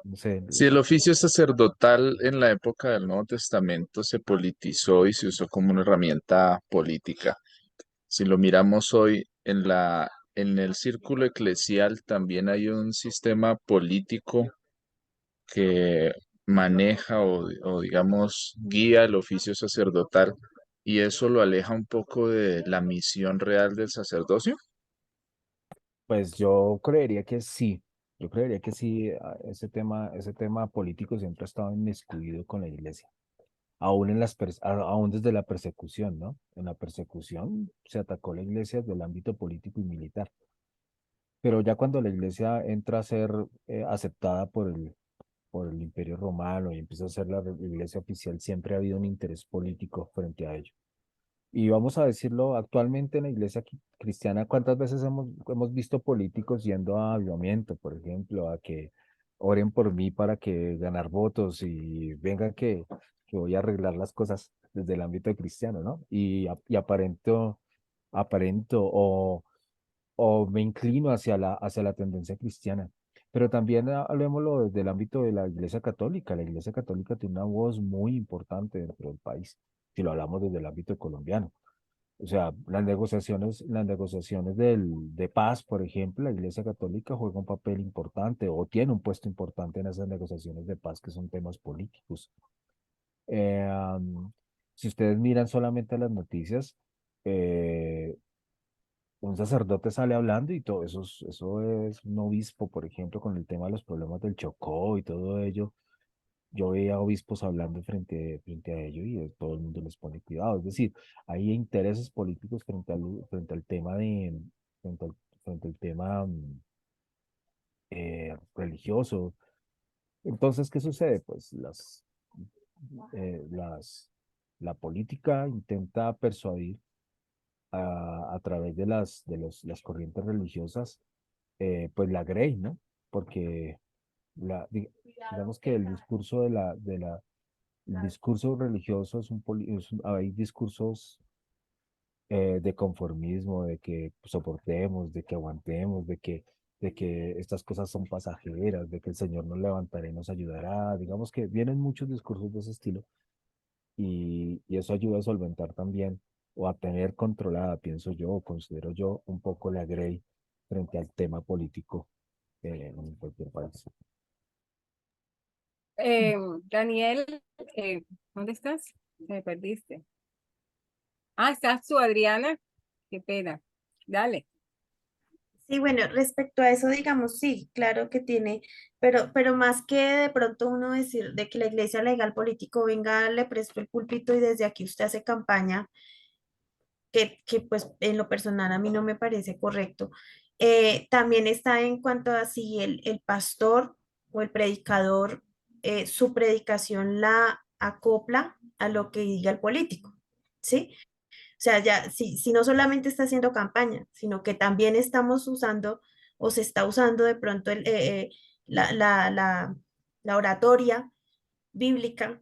[SPEAKER 10] no sé,
[SPEAKER 1] Si el oficio sacerdotal en la época del Nuevo Testamento se politizó y se usó como una herramienta política, si lo miramos hoy en el círculo eclesial también hay un sistema político que maneja o digamos guía el oficio sacerdotal y eso lo aleja un poco de la misión real del sacerdocio.
[SPEAKER 10] pues yo creería que sí. Yo creería que sí, ese tema político siempre ha estado inmiscuido con la iglesia. Aún aún desde la persecución, ¿no? En la persecución se atacó la iglesia desde el ámbito político y militar. Pero ya cuando la iglesia entra a ser aceptada por el Imperio Romano y empieza a ser la iglesia oficial, siempre ha habido un interés político frente a ello. Y vamos a decirlo, actualmente en la iglesia cristiana, ¿cuántas veces hemos visto políticos yendo a avivamiento, por ejemplo, a que oren por mí para que ganar votos y vengan que voy a arreglar las cosas desde el ámbito cristiano, ¿no? Y aparento o me inclino hacia la tendencia cristiana. Pero también hablemoslo desde el ámbito de la Iglesia Católica. La Iglesia Católica tiene una voz muy importante dentro del país, si lo hablamos desde el ámbito colombiano. O sea, las negociaciones de paz, por ejemplo, la Iglesia Católica juega un papel importante o tiene un puesto importante en esas negociaciones de paz que son temas políticos. Eh, am, si ustedes miran solamente las noticias, eh, un sacerdote sale hablando y todo eso es un obispo, por ejemplo, con el tema de los problemas del Chocó y todo ello. Yo veía obispos hablando frente a ello y todo el mundo les pone cuidado. Es decir, hay intereses políticos frente al tema frente al, frente al tema religioso. Entonces, ¿qué sucede? Pues eh, las, la política intenta persuadir a través de las corrientes religiosas, pues la Grey, ¿no? Porque digamos que el discurso el discurso religioso hay discursos de conformismo, de que soportemos, de que aguantemos, de que estas cosas son pasajeras, de que el Señor nos levantará y nos ayudará. Digamos que vienen muchos discursos de ese estilo y eso ayuda a solventar también o a tener controlada, pienso yo, o considero yo, un poco la Grey frente al tema político en cualquier país.
[SPEAKER 8] Daniel, ¿dónde estás? Me perdiste. Ah, estás tú, Adriana. Qué pena. Dale.
[SPEAKER 4] Sí, bueno, respecto a eso, digamos, sí, claro que tiene, pero más que de pronto uno decir de que la iglesia legal político venga, le presto el púlpito y desde aquí usted hace campaña, que pues en lo personal a mí no me parece correcto. También está en cuanto a si el pastor o el predicador, su predicación la acopla a lo que diga el político, ¿sí? O sea, ya, si no solamente está haciendo campaña, sino que también estamos usando o se está usando de pronto la, la, la, la oratoria bíblica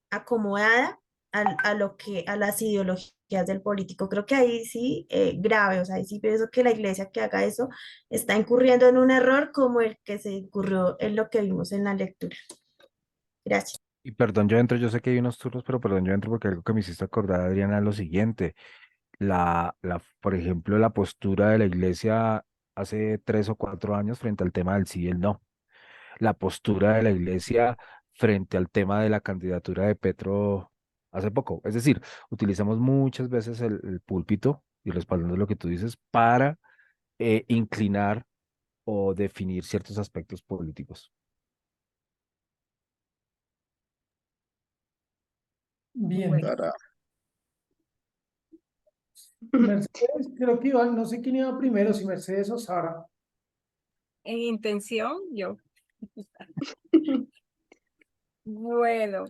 [SPEAKER 4] acomodada a lo que, a las ideologías del político. Creo que ahí sí, grave, o sea, ahí sí pienso que la iglesia que haga eso está incurriendo en un error como el que se incurrió en lo que vimos en la lectura. Gracias.
[SPEAKER 10] Y perdón, yo entro, yo sé que hay unos turnos, pero perdón, yo entro porque algo que me hiciste acordar, Adriana, es lo siguiente. Por ejemplo, la postura de la iglesia hace 3 o 4 años frente al tema del sí y el no. La postura de la iglesia frente al tema de la candidatura de Petro hace poco. Es decir, utilizamos muchas veces el púlpito y respaldando lo que tú dices para inclinar o definir ciertos aspectos políticos.
[SPEAKER 2] Bien.
[SPEAKER 8] Bueno,
[SPEAKER 1] Sara,
[SPEAKER 2] Mercedes, creo que Iván, no sé quién iba primero, si Mercedes o Sara.
[SPEAKER 8] en intención, yo. Bueno,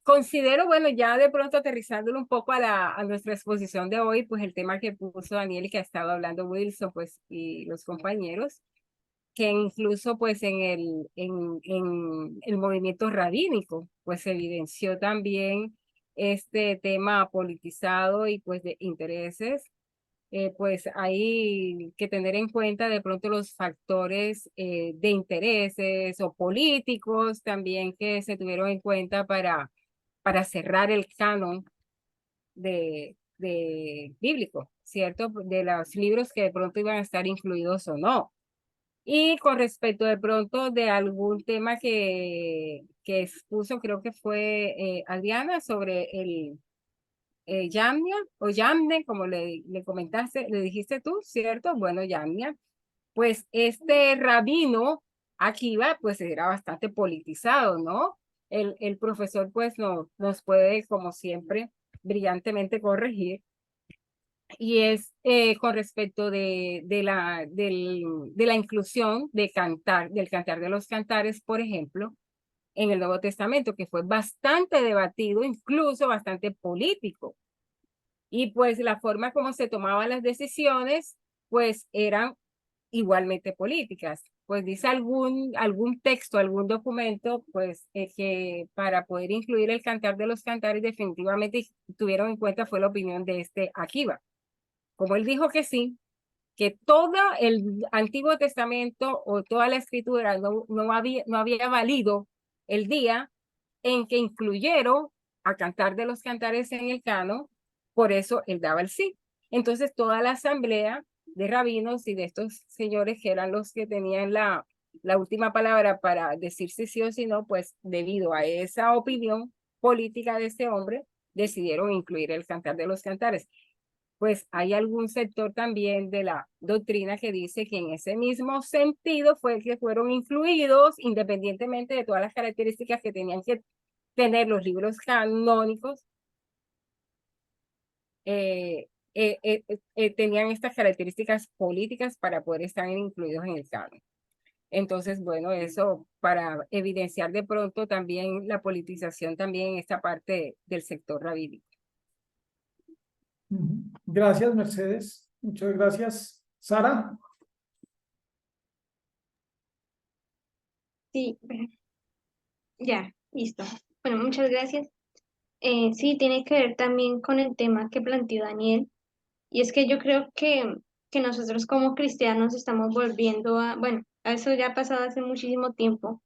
[SPEAKER 8] considero, bueno, ya de pronto aterrizándolo un poco a nuestra exposición de hoy, pues el tema que puso Daniel y que ha estado hablando Wilson, pues, y los compañeros, que incluso pues en el movimiento rabínico, pues se evidenció también este tema politizado y pues de intereses. Pues hay que tener en cuenta de pronto los factores de intereses o políticos también que se tuvieron en cuenta para cerrar el canon de bíblico, ¿cierto? De los libros que de pronto iban a estar incluidos o no. Y con respecto de pronto de algún tema que expuso, creo que fue Adriana, sobre el Yamnia o Yamne, como le comentaste, le dijiste tú, ¿cierto? Bueno, Yamnia. Pues este rabino Akiva, pues era bastante politizado, ¿no? El profesor, pues, no, nos puede, como siempre, brillantemente corregir. Y es con respecto de la inclusión de cantar, del cantar de los cantares, por ejemplo, en el Nuevo Testamento, que fue bastante debatido, incluso bastante político. Y pues la forma como se tomaban las decisiones, pues eran igualmente políticas. Pues dice algún texto, algún documento, pues que para poder incluir el cantar de los cantares definitivamente tuvieron en cuenta fue la opinión de este Akiva. Como él dijo que sí, que todo el Antiguo Testamento o toda la escritura no había valido el día en que incluyeron a cantar de los cantares en el canon, por eso él daba el sí. Entonces toda la asamblea de rabinos y de estos señores que eran los que tenían la última palabra para decir si sí o si no, pues debido a esa opinión política de este hombre, decidieron incluir el cantar de los cantares. Pues hay algún sector también de la doctrina que dice que en ese mismo sentido fue que fueron incluidos, independientemente de todas las características que tenían que tener los libros canónicos, tenían estas características políticas para poder estar incluidos en el canon. Entonces, bueno, eso para evidenciar de pronto también la politización también en esta parte del sector rabínico.
[SPEAKER 2] Gracias, Mercedes. Muchas gracias. Sara.
[SPEAKER 7] Sí, bueno, ya, listo. Bueno, muchas gracias. Sí, tiene que ver también con el tema que planteó Daniel, y es que yo creo que nosotros como cristianos estamos volviendo a, bueno, a eso ya ha pasado hace muchísimo tiempo,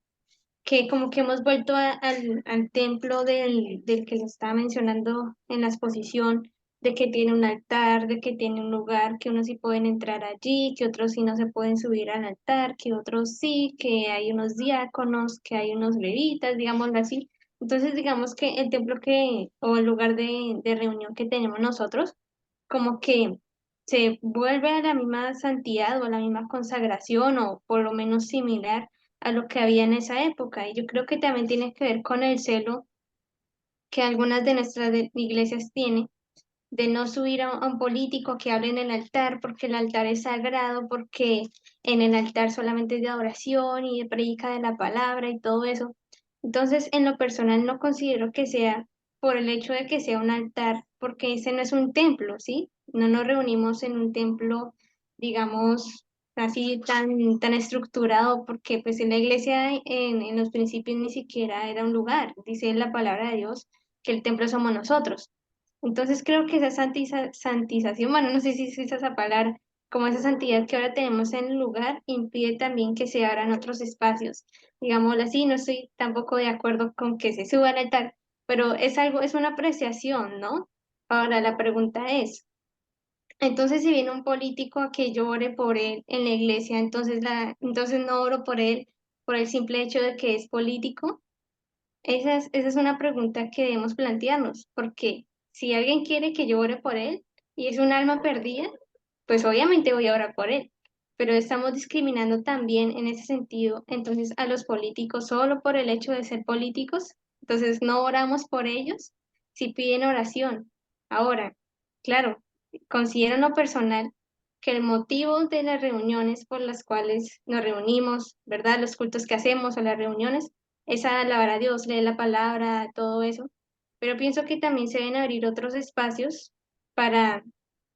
[SPEAKER 7] que como que hemos vuelto al templo del que lo estaba mencionando en la exposición, de que tiene un altar, de que tiene un lugar, que unos sí pueden entrar allí, que otros sí no se pueden subir al altar, que otros sí, que hay unos diáconos, que hay unos levitas, digámoslo así, Entonces, digamos que el templo o el lugar de reunión que tenemos nosotros, como que se vuelve a la misma santidad o a la misma consagración o por lo menos similar a lo que había en esa época. Y yo creo que también tiene que ver con el celo que algunas de nuestras iglesias tienen de no subir a un político que hable en el altar, porque el altar es sagrado, porque en el altar solamente es de adoración y de predica de la palabra y todo eso. Entonces, en lo personal no considero que sea por el hecho de que sea un altar, porque ese no es un templo, ¿sí? No nos reunimos en un templo, digamos, así tan estructurado, porque pues en la iglesia en los principios ni siquiera era un lugar, dice la palabra de Dios que el templo somos nosotros. Entonces creo que esa santización, bueno, no sé si es esa palabra, como esa santidad que ahora tenemos en el lugar, impide también que se abran otros espacios. Digámoslo así, no estoy tampoco de acuerdo con que se suba al altar, pero es algo, es una apreciación, ¿no? Ahora la pregunta es, entonces si viene un político a que yo ore por él en la iglesia, entonces no oro por el simple hecho de que es político. Esa es una pregunta que debemos plantearnos, porque si alguien quiere que yo ore por él y es un alma perdida, pues obviamente voy a orar por él, pero estamos discriminando también en ese sentido, entonces a los políticos solo por el hecho de ser políticos, entonces no oramos por ellos si piden oración. Ahora, claro, considero en lo personal que el motivo de las reuniones por las cuales nos reunimos, ¿verdad? Los cultos que hacemos o las reuniones es alabar a Dios, leer la palabra, todo eso, pero pienso que también se deben abrir otros espacios para,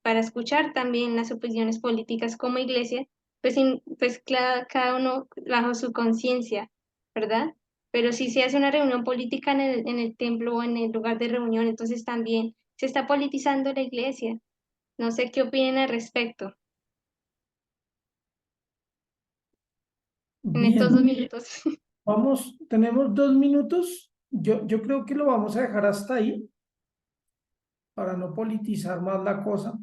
[SPEAKER 7] para escuchar también las opiniones políticas como iglesia, pues, pues cada uno bajo su conciencia, ¿verdad? Pero si se hace una reunión política en el templo o en el lugar de reunión, entonces también se está politizando la iglesia. No sé qué opinen al respecto en estos
[SPEAKER 2] Bien,
[SPEAKER 7] 2 minutos.
[SPEAKER 2] tenemos 2 minutos. Yo creo que lo vamos a dejar hasta ahí para no politizar más la cosa.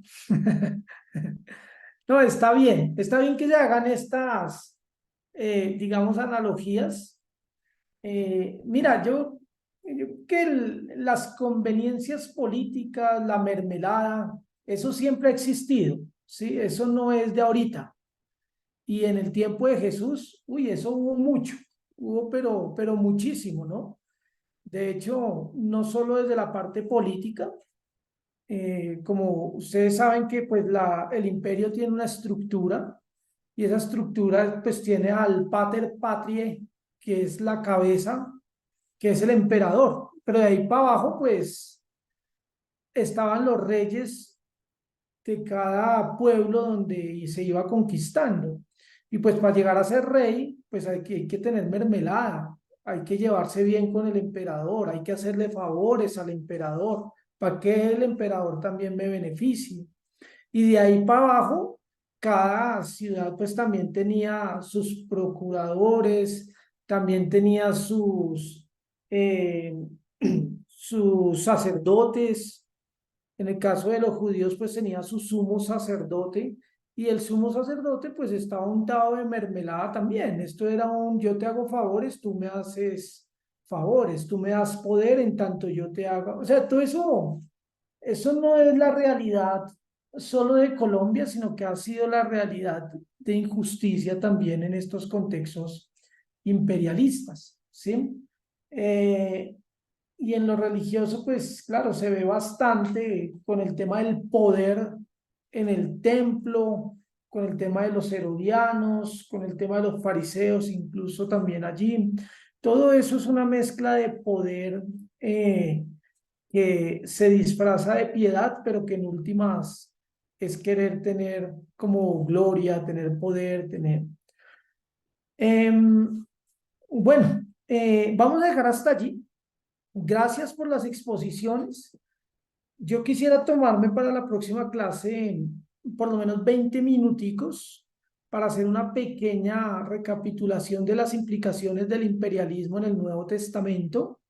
[SPEAKER 2] No, está bien que se hagan estas, digamos, analogías. Mira, yo creo que las conveniencias políticas, la mermelada, eso siempre ha existido, ¿sí? Eso no es de ahorita. Y en el tiempo de Jesús, uy, eso hubo mucho, hubo pero muchísimo, ¿no? De hecho, no solo desde la parte política, como ustedes saben que pues el imperio tiene una estructura y esa estructura pues tiene al pater patriae, que es la cabeza, que es el emperador, pero de ahí para abajo pues estaban los reyes de cada pueblo donde se iba conquistando. Y pues para llegar a ser rey, pues hay que tener mermelada, hay que llevarse bien con el emperador, hay que hacerle favores al emperador, para que el emperador también me beneficie. Y de ahí para abajo, cada ciudad pues también tenía sus procuradores, también tenía eh, sus sacerdotes. En el caso de los judíos, pues tenía su sumo sacerdote y el sumo sacerdote pues estaba untado de mermelada también. Esto era yo te hago favores, tú me haces favores, tú me das poder en tanto yo te haga. O sea, todo eso no es la realidad solo de Colombia, sino que ha sido la realidad de injusticia también en estos contextos imperialistas, ¿sí? Eh, y en lo religioso, pues claro, se ve bastante con el tema del poder en el templo, con el tema de los herodianos, con el tema de los fariseos, incluso también allí. Todo eso es una mezcla de poder que se disfraza de piedad, pero que en últimas es querer tener como gloria, tener poder, tener... Bueno, vamos a dejar hasta allí. Gracias por las exposiciones. Yo quisiera tomarme para la próxima clase por lo menos 20 minuticos para hacer una pequeña recapitulación de las implicaciones del imperialismo en el Nuevo Testamento,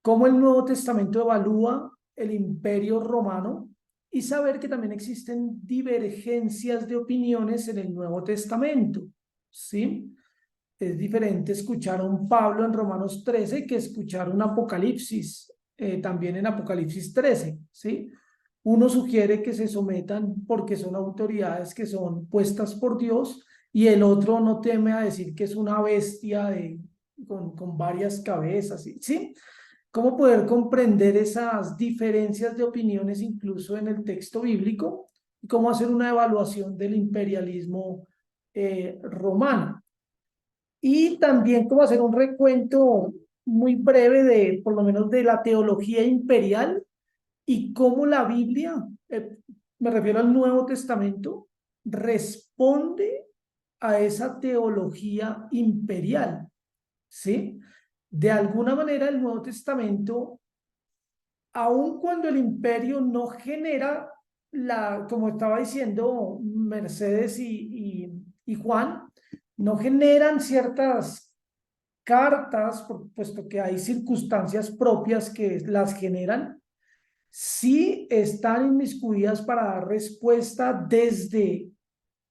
[SPEAKER 2] cómo el Nuevo Testamento evalúa el imperio romano y saber que también existen divergencias de opiniones en el Nuevo Testamento, ¿sí? Es diferente escuchar a un Pablo en Romanos 13 que escuchar un Apocalipsis, también en Apocalipsis 13, ¿sí? Uno sugiere que se sometan porque son autoridades que son puestas por Dios y el otro no teme a decir que es una bestia con varias cabezas, ¿sí? ¿Cómo poder comprender esas diferencias de opiniones incluso en el texto bíblico? Y cómo hacer una evaluación del imperialismo romano. Y también cómo hacer un recuento muy breve de, por lo menos, de la teología imperial y cómo la Biblia, me refiero al Nuevo Testamento, responde a esa teología imperial, ¿sí? De alguna manera el Nuevo Testamento, aun cuando el imperio no genera como estaba diciendo Mercedes y Juan, no generan ciertas cartas, puesto que hay circunstancias propias que las generan, sí están inmiscuidas para dar respuesta desde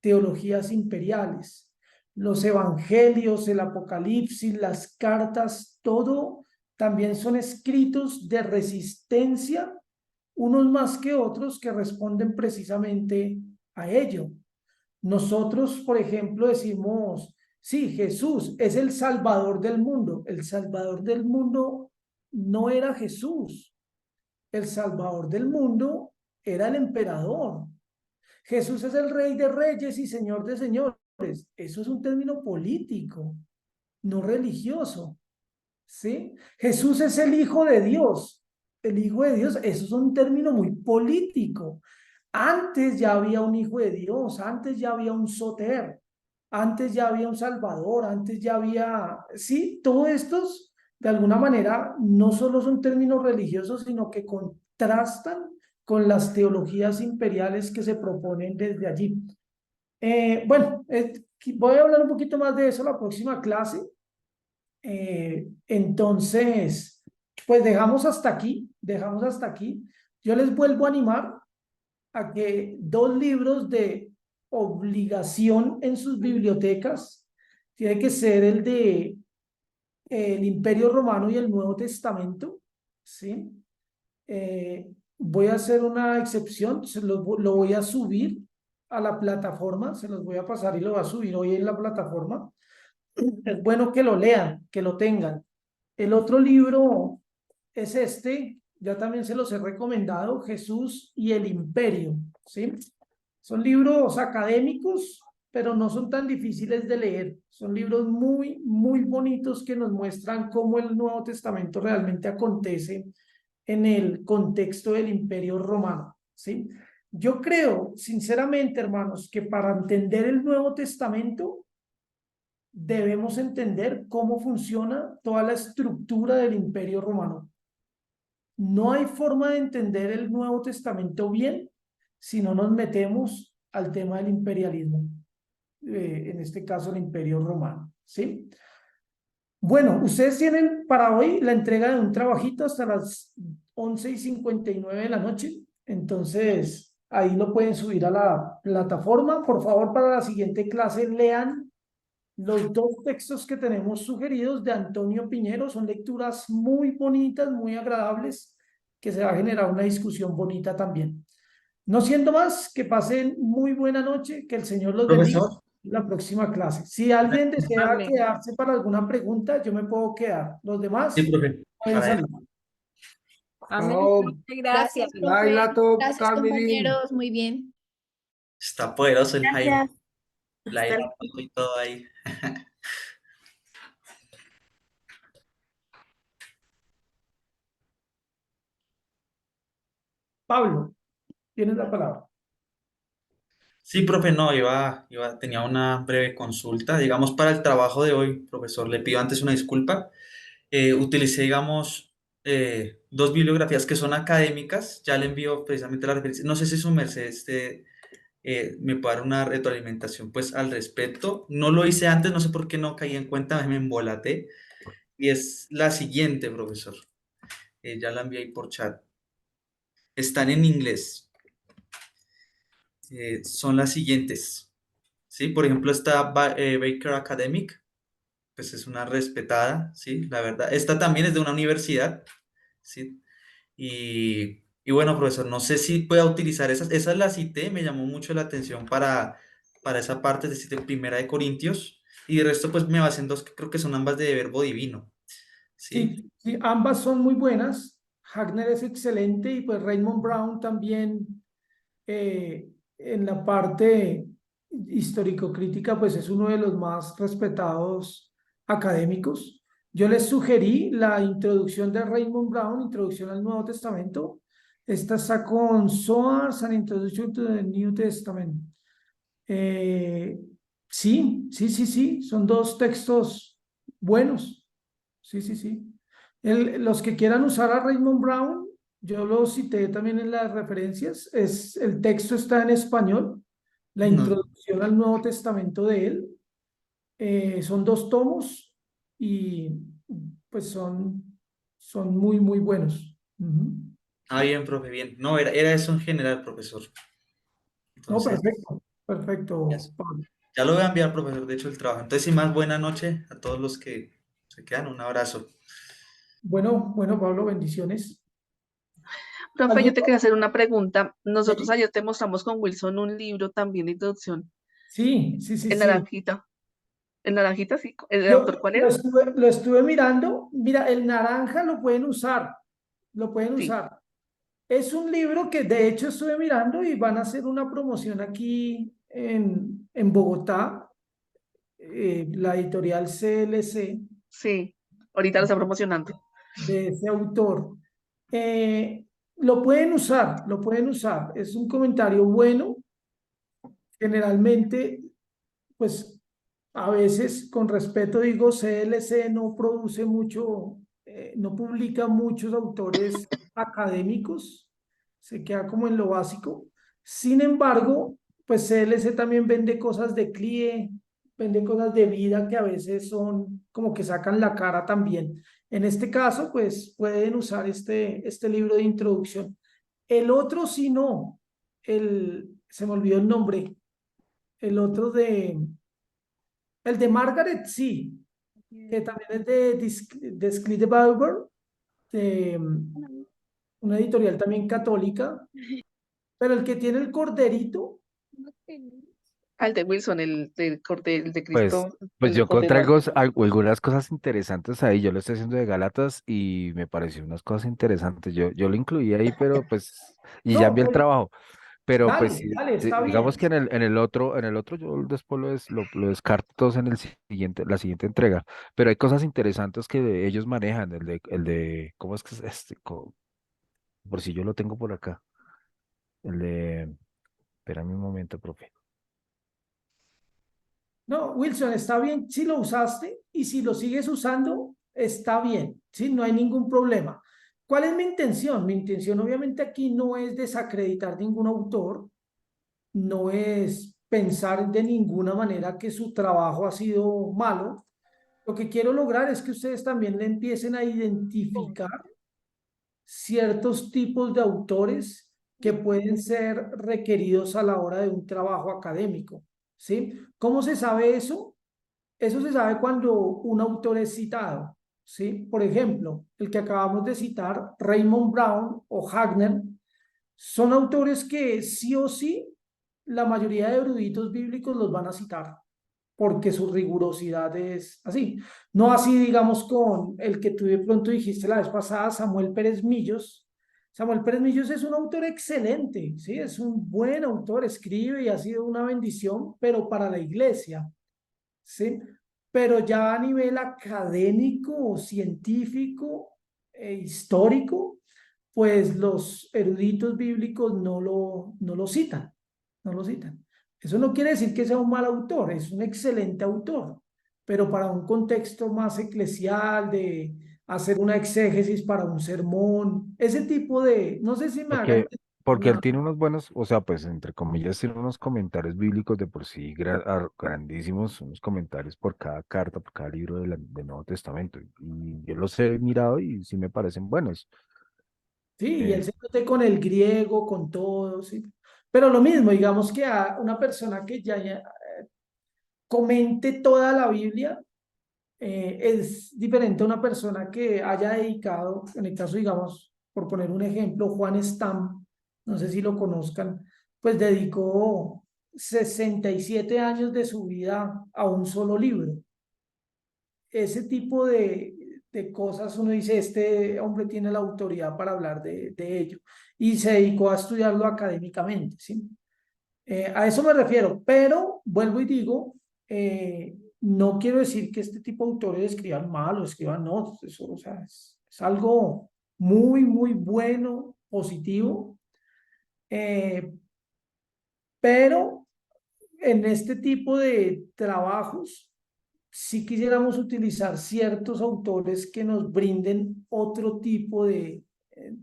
[SPEAKER 2] teologías imperiales. Los evangelios, el Apocalipsis, las cartas, todo también son escritos de resistencia, unos más que otros que responden precisamente a ello. Nosotros, por ejemplo, decimos, sí, Jesús es el Salvador del mundo. El Salvador del mundo no era Jesús. El Salvador del mundo era el emperador. Jesús es el Rey de Reyes y Señor de Señores. Eso es un término político, no religioso. ¿Sí? Jesús es el Hijo de Dios. El Hijo de Dios, eso es un término muy político. Antes ya había un Hijo de Dios, antes ya había un Soter, antes ya había un Salvador, antes ya había, sí, todos estos de alguna manera no solo son términos religiosos, sino que contrastan con las teologías imperiales que se proponen desde allí. Bueno, voy a hablar un poquito más de eso la próxima clase. Entonces, pues dejamos hasta aquí, dejamos hasta aquí. Yo les vuelvo a animar a que 2 libros de obligación en sus bibliotecas tiene que ser el de el Imperio Romano y el Nuevo Testamento, ¿sí? Voy a hacer una excepción, lo voy a subir a la plataforma, se los voy a pasar y lo voy a subir hoy en la plataforma. Es bueno que lo lean, que lo tengan. El otro libro es este, ya también se los he recomendado, Jesús y el Imperio, ¿sí? Son libros académicos, pero no son tan difíciles de leer. Son libros muy, muy bonitos que nos muestran cómo el Nuevo Testamento realmente acontece en el contexto del Imperio Romano, ¿sí? Yo creo, sinceramente, hermanos, que para entender el Nuevo Testamento debemos entender cómo funciona toda la estructura del Imperio Romano. No hay forma de entender el Nuevo Testamento bien si no nos metemos al tema del imperialismo, en este caso el Imperio Romano, ¿sí? Bueno, ustedes tienen para hoy la entrega de un trabajito hasta las 11:59 de la noche, entonces ahí lo pueden subir a la plataforma. Por favor, para la siguiente clase lean los 2 textos que tenemos sugeridos de Antonio Piñero. Son lecturas muy bonitas, muy agradables, que se va a generar una discusión bonita también. No siendo más, que pasen muy buena noche, que el Señor los bendiga.
[SPEAKER 11] Profesor,
[SPEAKER 2] La próxima clase. Si alguien desea
[SPEAKER 8] Amén.
[SPEAKER 2] quedarse para alguna pregunta, yo me puedo quedar. Los demás
[SPEAKER 11] sí, profe.
[SPEAKER 2] pueden
[SPEAKER 11] A ver,
[SPEAKER 2] salir.
[SPEAKER 8] Amén.
[SPEAKER 3] Chao.
[SPEAKER 8] Profe, gracias.
[SPEAKER 3] Laila, top,
[SPEAKER 12] Gracias,
[SPEAKER 3] Camilín.
[SPEAKER 12] compañeros. Muy bien.
[SPEAKER 11] está poderoso el Jairo.
[SPEAKER 4] Gracias.
[SPEAKER 11] La
[SPEAKER 4] Hasta
[SPEAKER 11] foto y todo ahí.
[SPEAKER 2] Pablo, tienes la palabra.
[SPEAKER 11] Sí, profe, no, tenía una breve consulta. Digamos, para el trabajo de hoy, profesor, le pido antes una disculpa. Utilicé, digamos, 2 bibliografías que son académicas. Ya le envío precisamente la referencia. No sé si su merced me puede dar una retroalimentación pues al respecto. No lo hice antes, no sé por qué no caí en cuenta, me embolaté. Y es la siguiente, profesor. Ya la envié ahí por chat. Están en inglés. Son las siguientes. ¿Sí? Por ejemplo, está Baker Academic. pues es una respetada, ¿sí? La verdad. Esta también es de una universidad, ¿sí? Y bueno, profesor, no sé si pueda utilizar esas. Esas las cité, me llamó mucho la atención para esa parte de Primera de Corintios. Y de resto, pues me basé en dos que creo que son ambas de verbo divino, ¿sí?
[SPEAKER 2] Sí, sí, ambas son muy buenas. Hagner es excelente y pues Raymond Brown también en la parte histórico-crítica pues es uno de los más respetados académicos. Yo les sugerí la introducción de Raymond Brown, Introducción al Nuevo Testamento. Esta está con Zohar, An Introduction to the New Testament. Eh, sí, son dos textos buenos. Sí, sí, sí. Los que quieran usar a Raymond Brown, yo lo cité también en las referencias, el texto está en español, la
[SPEAKER 11] No.
[SPEAKER 2] introducción al Nuevo Testamento de él, son 2 tomos y pues son muy, muy buenos. Ujú.
[SPEAKER 11] Ah, bien, profe, bien. No, era eso en general, profesor.
[SPEAKER 2] No,
[SPEAKER 11] Entonces,
[SPEAKER 2] perfecto,
[SPEAKER 11] ya,
[SPEAKER 2] perfecto, Pablo.
[SPEAKER 11] ya lo voy a enviar, profesor, de hecho, el trabajo. Entonces, sin más, buena noche a todos los que se quedan. Un abrazo.
[SPEAKER 2] Bueno, Pablo, bendiciones.
[SPEAKER 12] Profe, yo te
[SPEAKER 2] ¿Alguno?
[SPEAKER 12] quería hacer una pregunta. Nosotros
[SPEAKER 2] Sí,
[SPEAKER 12] ayer te mostramos con Wilson un libro también de introducción.
[SPEAKER 2] sí, sí, sí,
[SPEAKER 12] El
[SPEAKER 2] sí.
[SPEAKER 12] naranjita. El naranjita, sí. ¿El
[SPEAKER 2] Yo
[SPEAKER 12] autor cuál
[SPEAKER 2] lo
[SPEAKER 12] era?
[SPEAKER 2] estuve, lo estuve mirando. Mira, el naranja lo pueden usar. Lo pueden
[SPEAKER 12] Sí,
[SPEAKER 2] usar. Es un libro que de hecho estuve mirando y van a hacer una promoción aquí en Bogotá, la editorial CLC,
[SPEAKER 12] sí. Ahorita lo está promocionando.
[SPEAKER 2] de ese autor. Eh, lo pueden usar, lo pueden usar. Es un comentario bueno. Generalmente, pues a veces, con respeto digo, CLC no produce mucho, no publica muchos autores académicos, se queda como en lo básico. Sin embargo, pues CLC también vende cosas de CLIE, vende cosas de vida que a veces son como que sacan la cara también. En este caso, pues pueden usar este libro de introducción. El otro, si no, se me olvidó el nombre, el otro el de Margaret, sí, que también es de Sklide Bauer, de una editorial también católica, pero el que tiene el corderito,
[SPEAKER 12] Al de Wilson, el de
[SPEAKER 10] Pues,
[SPEAKER 12] Cristo,
[SPEAKER 10] pues
[SPEAKER 12] el
[SPEAKER 10] yo encontré
[SPEAKER 12] Cordero
[SPEAKER 10] algo,
[SPEAKER 12] Alto.
[SPEAKER 10] algunas cosas interesantes ahí. Yo lo estoy haciendo de Gálatas y me pareció unas cosas interesantes. Yo lo incluí ahí, pero pues, y ya
[SPEAKER 2] no,
[SPEAKER 10] envié el trabajo. Pero pues
[SPEAKER 2] dale,
[SPEAKER 10] sí,
[SPEAKER 2] dale, está
[SPEAKER 10] digamos
[SPEAKER 2] bien.
[SPEAKER 10] que en el otro yo después lo descarto todos en la siguiente entrega. Pero hay cosas interesantes que ellos manejan, ¿cómo es que es este? Por si yo lo tengo por acá. Espérame un momento, profe.
[SPEAKER 2] No, Wilson, está bien si lo usaste y si lo sigues usando, está bien, ¿sí? No hay ningún problema. ¿Cuál es mi intención? Mi intención obviamente aquí no es desacreditar ningún autor, no es pensar de ninguna manera que su trabajo ha sido malo. Lo que quiero lograr es que ustedes también le empiecen a identificar ciertos tipos de autores que pueden ser requeridos a la hora de un trabajo académico, ¿sí? ¿Cómo se sabe eso? Eso se sabe cuando un autor es citado, ¿sí? Por ejemplo, el que acabamos de citar, Raymond Brown o Hagner, son autores que sí o sí la mayoría de eruditos bíblicos los van a citar porque su rigurosidad es así. No así, digamos, con el que tú de pronto dijiste la vez pasada, Samuel Pérez Millos. Samuel Pérez Millos es un autor excelente, ¿sí? Es un buen autor, escribe y ha sido una bendición, pero para la iglesia, ¿sí? Pero ya a nivel académico, científico e histórico, pues los eruditos bíblicos no lo citan, no lo citan. Eso no quiere decir que sea un mal autor, es un excelente autor, pero para un contexto más eclesial, de hacer una exégesis para un sermón, ese tipo de, no sé si me haga
[SPEAKER 10] Porque,
[SPEAKER 2] entender.
[SPEAKER 10] porque él tiene unos buenos, o sea, pues entre comillas, tiene unos comentarios bíblicos de por sí grandísimos, unos comentarios por cada carta, por cada libro del Nuevo Testamento. Y yo los he mirado y sí me parecen buenos.
[SPEAKER 2] Sí, y él
[SPEAKER 10] Eh,
[SPEAKER 2] se mete con el griego, con todo, sí. Pero lo mismo, digamos que a una persona que ya comente toda la Biblia, es diferente a una persona que haya dedicado, en el caso, digamos, por poner un ejemplo, Juan Stam, no sé si lo conozcan, pues dedicó 67 años de su vida a un solo libro. Ese tipo de cosas, uno dice, este hombre tiene la autoridad para hablar de ello, y se dedicó a estudiarlo académicamente, ¿sí? A eso me refiero, pero vuelvo y digo, no quiero decir que este tipo de autores escriban mal o escriban no, eso, o sea, es algo muy, muy bueno, positivo, eh, pero en este tipo de trabajos, si quisiéramos utilizar ciertos autores que nos brinden otro tipo de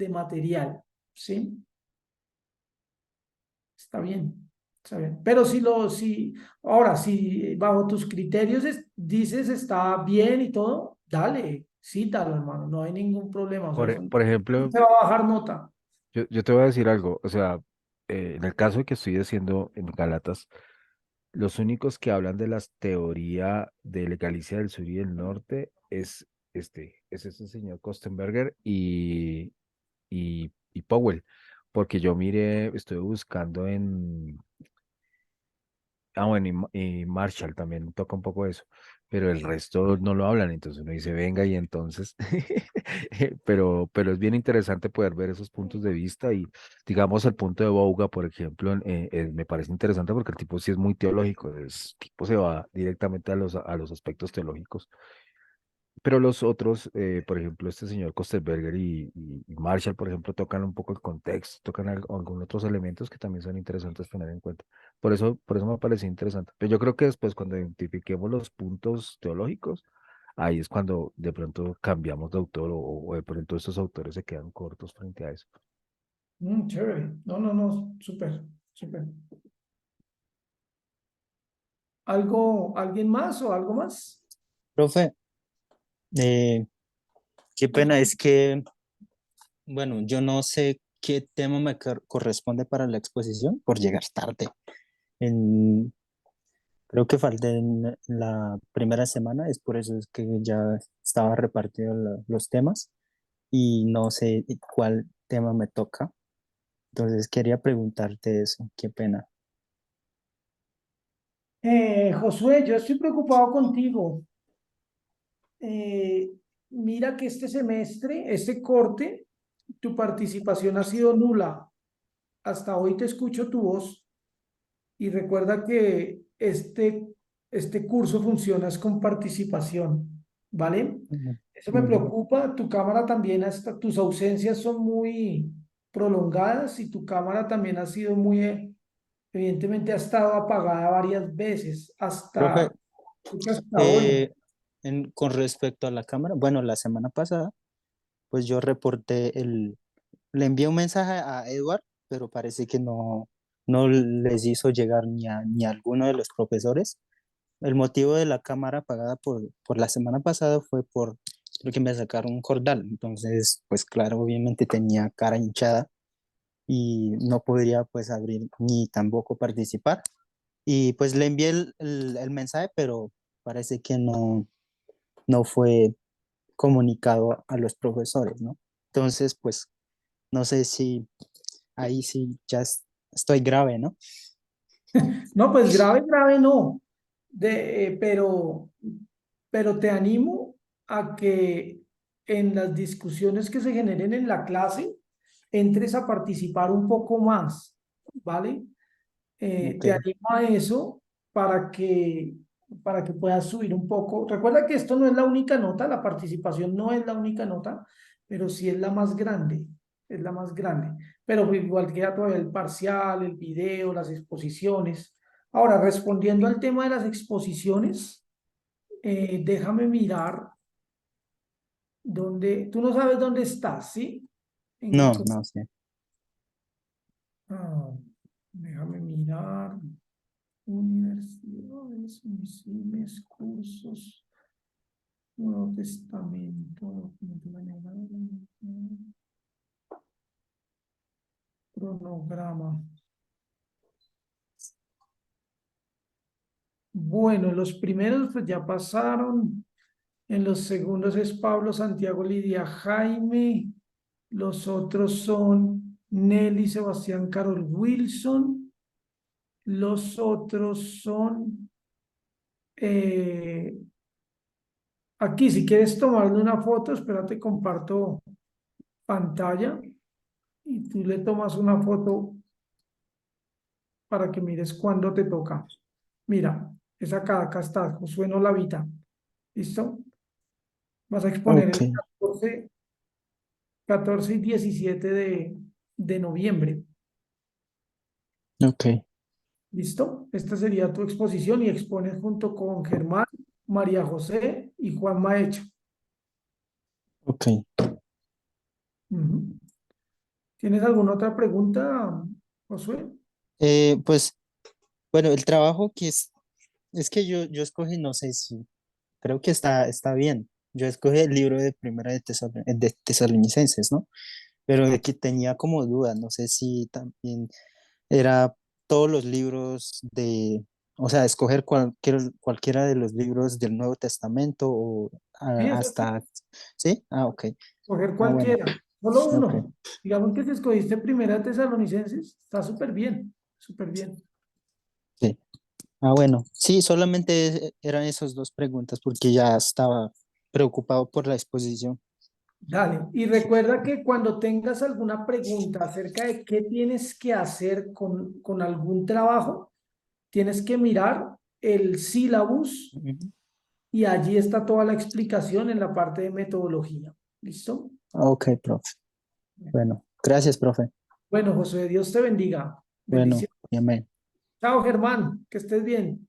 [SPEAKER 2] material, ¿sí? Está bien, está bien. Pero ahora, si bajo tus criterios dices está bien y todo, dale, cítalo, hermano, no hay ningún problema. O sea, eso
[SPEAKER 10] Por
[SPEAKER 2] no
[SPEAKER 10] ejemplo,
[SPEAKER 2] te va a bajar nota.
[SPEAKER 10] yo te voy a decir algo, o sea, en el caso que estoy haciendo en Galatas, los únicos que hablan de las teoría de Galicia del Sur y del Norte es este señor Kostenberger y Powell, porque yo miré, estoy buscando bueno, y Marshall también toca un poco eso, pero el resto no lo hablan, entonces uno dice, venga, y entonces, pero es bien interesante poder ver esos puntos de vista y, digamos, el punto de Bouga, por ejemplo, me parece interesante porque el tipo sí es muy teológico, el tipo se va directamente a los aspectos teológicos. Pero los otros, por ejemplo, este señor Kosterberger y Marshall, por ejemplo, tocan un poco el contexto, tocan algunos otros elementos que también son interesantes tener en cuenta. Por eso me pareció interesante. Pero yo creo que después, cuando identifiquemos los puntos teológicos, ahí es cuando de pronto cambiamos de autor o de pronto estos autores se quedan cortos frente a eso.
[SPEAKER 2] Chévere. No, no, no, súper, súper. ¿Alguien más o algo más?
[SPEAKER 6] Profe, eh, qué pena, es que, bueno, yo no sé qué tema me corresponde para la exposición por llegar tarde. En- Creo que falté en la primera semana, es por eso es que ya estaba repartido los temas y no sé cuál tema me toca. Entonces quería preguntarte eso, qué pena.
[SPEAKER 2] Josué, yo estoy preocupado contigo. Eh, Mira que este semestre, este corte, tu participación ha sido nula. Hasta hoy te escucho tu voz y recuerda que este curso funciona es con participación, ¿vale?
[SPEAKER 6] Ujú.
[SPEAKER 2] Eso me
[SPEAKER 6] Ujú.
[SPEAKER 2] preocupa. Tu cámara también, hasta tus ausencias son muy prolongadas y tu cámara también ha sido muy, evidentemente ha estado apagada varias veces,
[SPEAKER 6] Profe,
[SPEAKER 2] creo que hasta hoy.
[SPEAKER 6] eh, con respecto a la cámara, bueno, la semana pasada, pues yo reporté le envié un mensaje a Edward, pero parece que no les hizo llegar ni a alguno de los profesores. El motivo de la cámara apagada por la semana pasada fue porque me sacaron un cordal. Entonces, pues claro, obviamente tenía cara hinchada y no podría pues abrir ni tampoco participar. Y pues le envié el mensaje, pero parece que no fue comunicado a los profesores, ¿no? Entonces, pues no sé si ahí sí estoy grave, ¿no?
[SPEAKER 2] No, pues grave, grave no. Pero te animo a que en las discusiones que se generen en la clase entres a participar un poco más, ¿vale?
[SPEAKER 6] Ok,
[SPEAKER 2] Te animo a eso para que, para que puedas subir un poco. Recuerda que esto no es la única nota, la participación no es la única nota, pero sí es la más grande, es la más grande. Pero igual queda todavía el parcial, el video, las exposiciones. Ahora, respondiendo al tema de las exposiciones, déjame mirar dónde, tú no sabes dónde estás, ¿sí? ¿En qué
[SPEAKER 6] no,
[SPEAKER 2] cosa?
[SPEAKER 6] no sé.
[SPEAKER 2] Ah, déjame mirar. Universidades, misiones, cursos, Nuevo Testamento, documento manejado, cronograma. Bueno, los primeros pues ya pasaron. En los segundos es Pablo, Santiago, Lidia, Jaime. Los otros son Nelly, Sebastián, Carol, Wilson. Los otros son aquí, si quieres tomarle una foto, espérate, comparto pantalla y tú le tomas una foto para que mires cuándo te toca. Mira, es acá está, Josué Nolavita. ¿Listo? Vas a exponer
[SPEAKER 6] Ok,
[SPEAKER 2] el 14 y 17 de noviembre.
[SPEAKER 6] ok,
[SPEAKER 2] ¿Listo? Esta sería tu exposición y expones junto con Germán, María José y Juan Maecho.
[SPEAKER 6] ok.
[SPEAKER 2] Ujú. ¿Tienes alguna otra pregunta, Josué?
[SPEAKER 6] Pues, bueno, el trabajo es que yo escogí, no sé si, creo que está bien. Yo escogí el libro de Primera de Tesalonicenses, ¿no? Pero de que tenía como duda, no sé si también era todos los libros o sea, escoger cualquiera de los libros del Nuevo Testamento o
[SPEAKER 2] Sí, es así.
[SPEAKER 6] hasta, ¿sí? Ah, ok.
[SPEAKER 2] Coger
[SPEAKER 6] Ah, bueno,
[SPEAKER 2] cualquiera, solo
[SPEAKER 6] ok,
[SPEAKER 2] uno. Digamos que si escogiste Primera de Tesalonicenses, está súper bien, súper bien.
[SPEAKER 6] sí. Ah, bueno, sí, solamente eran esas dos preguntas porque ya estaba preocupado por la exposición.
[SPEAKER 2] Dale, y recuerda que cuando tengas alguna pregunta acerca de qué tienes que hacer con algún trabajo, tienes que mirar el sílabus
[SPEAKER 6] Ujú.
[SPEAKER 2] y allí está toda la explicación en la parte de metodología. ¿Listo?
[SPEAKER 6] Ok, profe. Bueno, gracias, profe.
[SPEAKER 2] Bueno, José, Dios te bendiga.
[SPEAKER 6] Bueno,
[SPEAKER 2] Bendiciones.
[SPEAKER 6] amén.
[SPEAKER 2] Chao, Germán, que estés bien.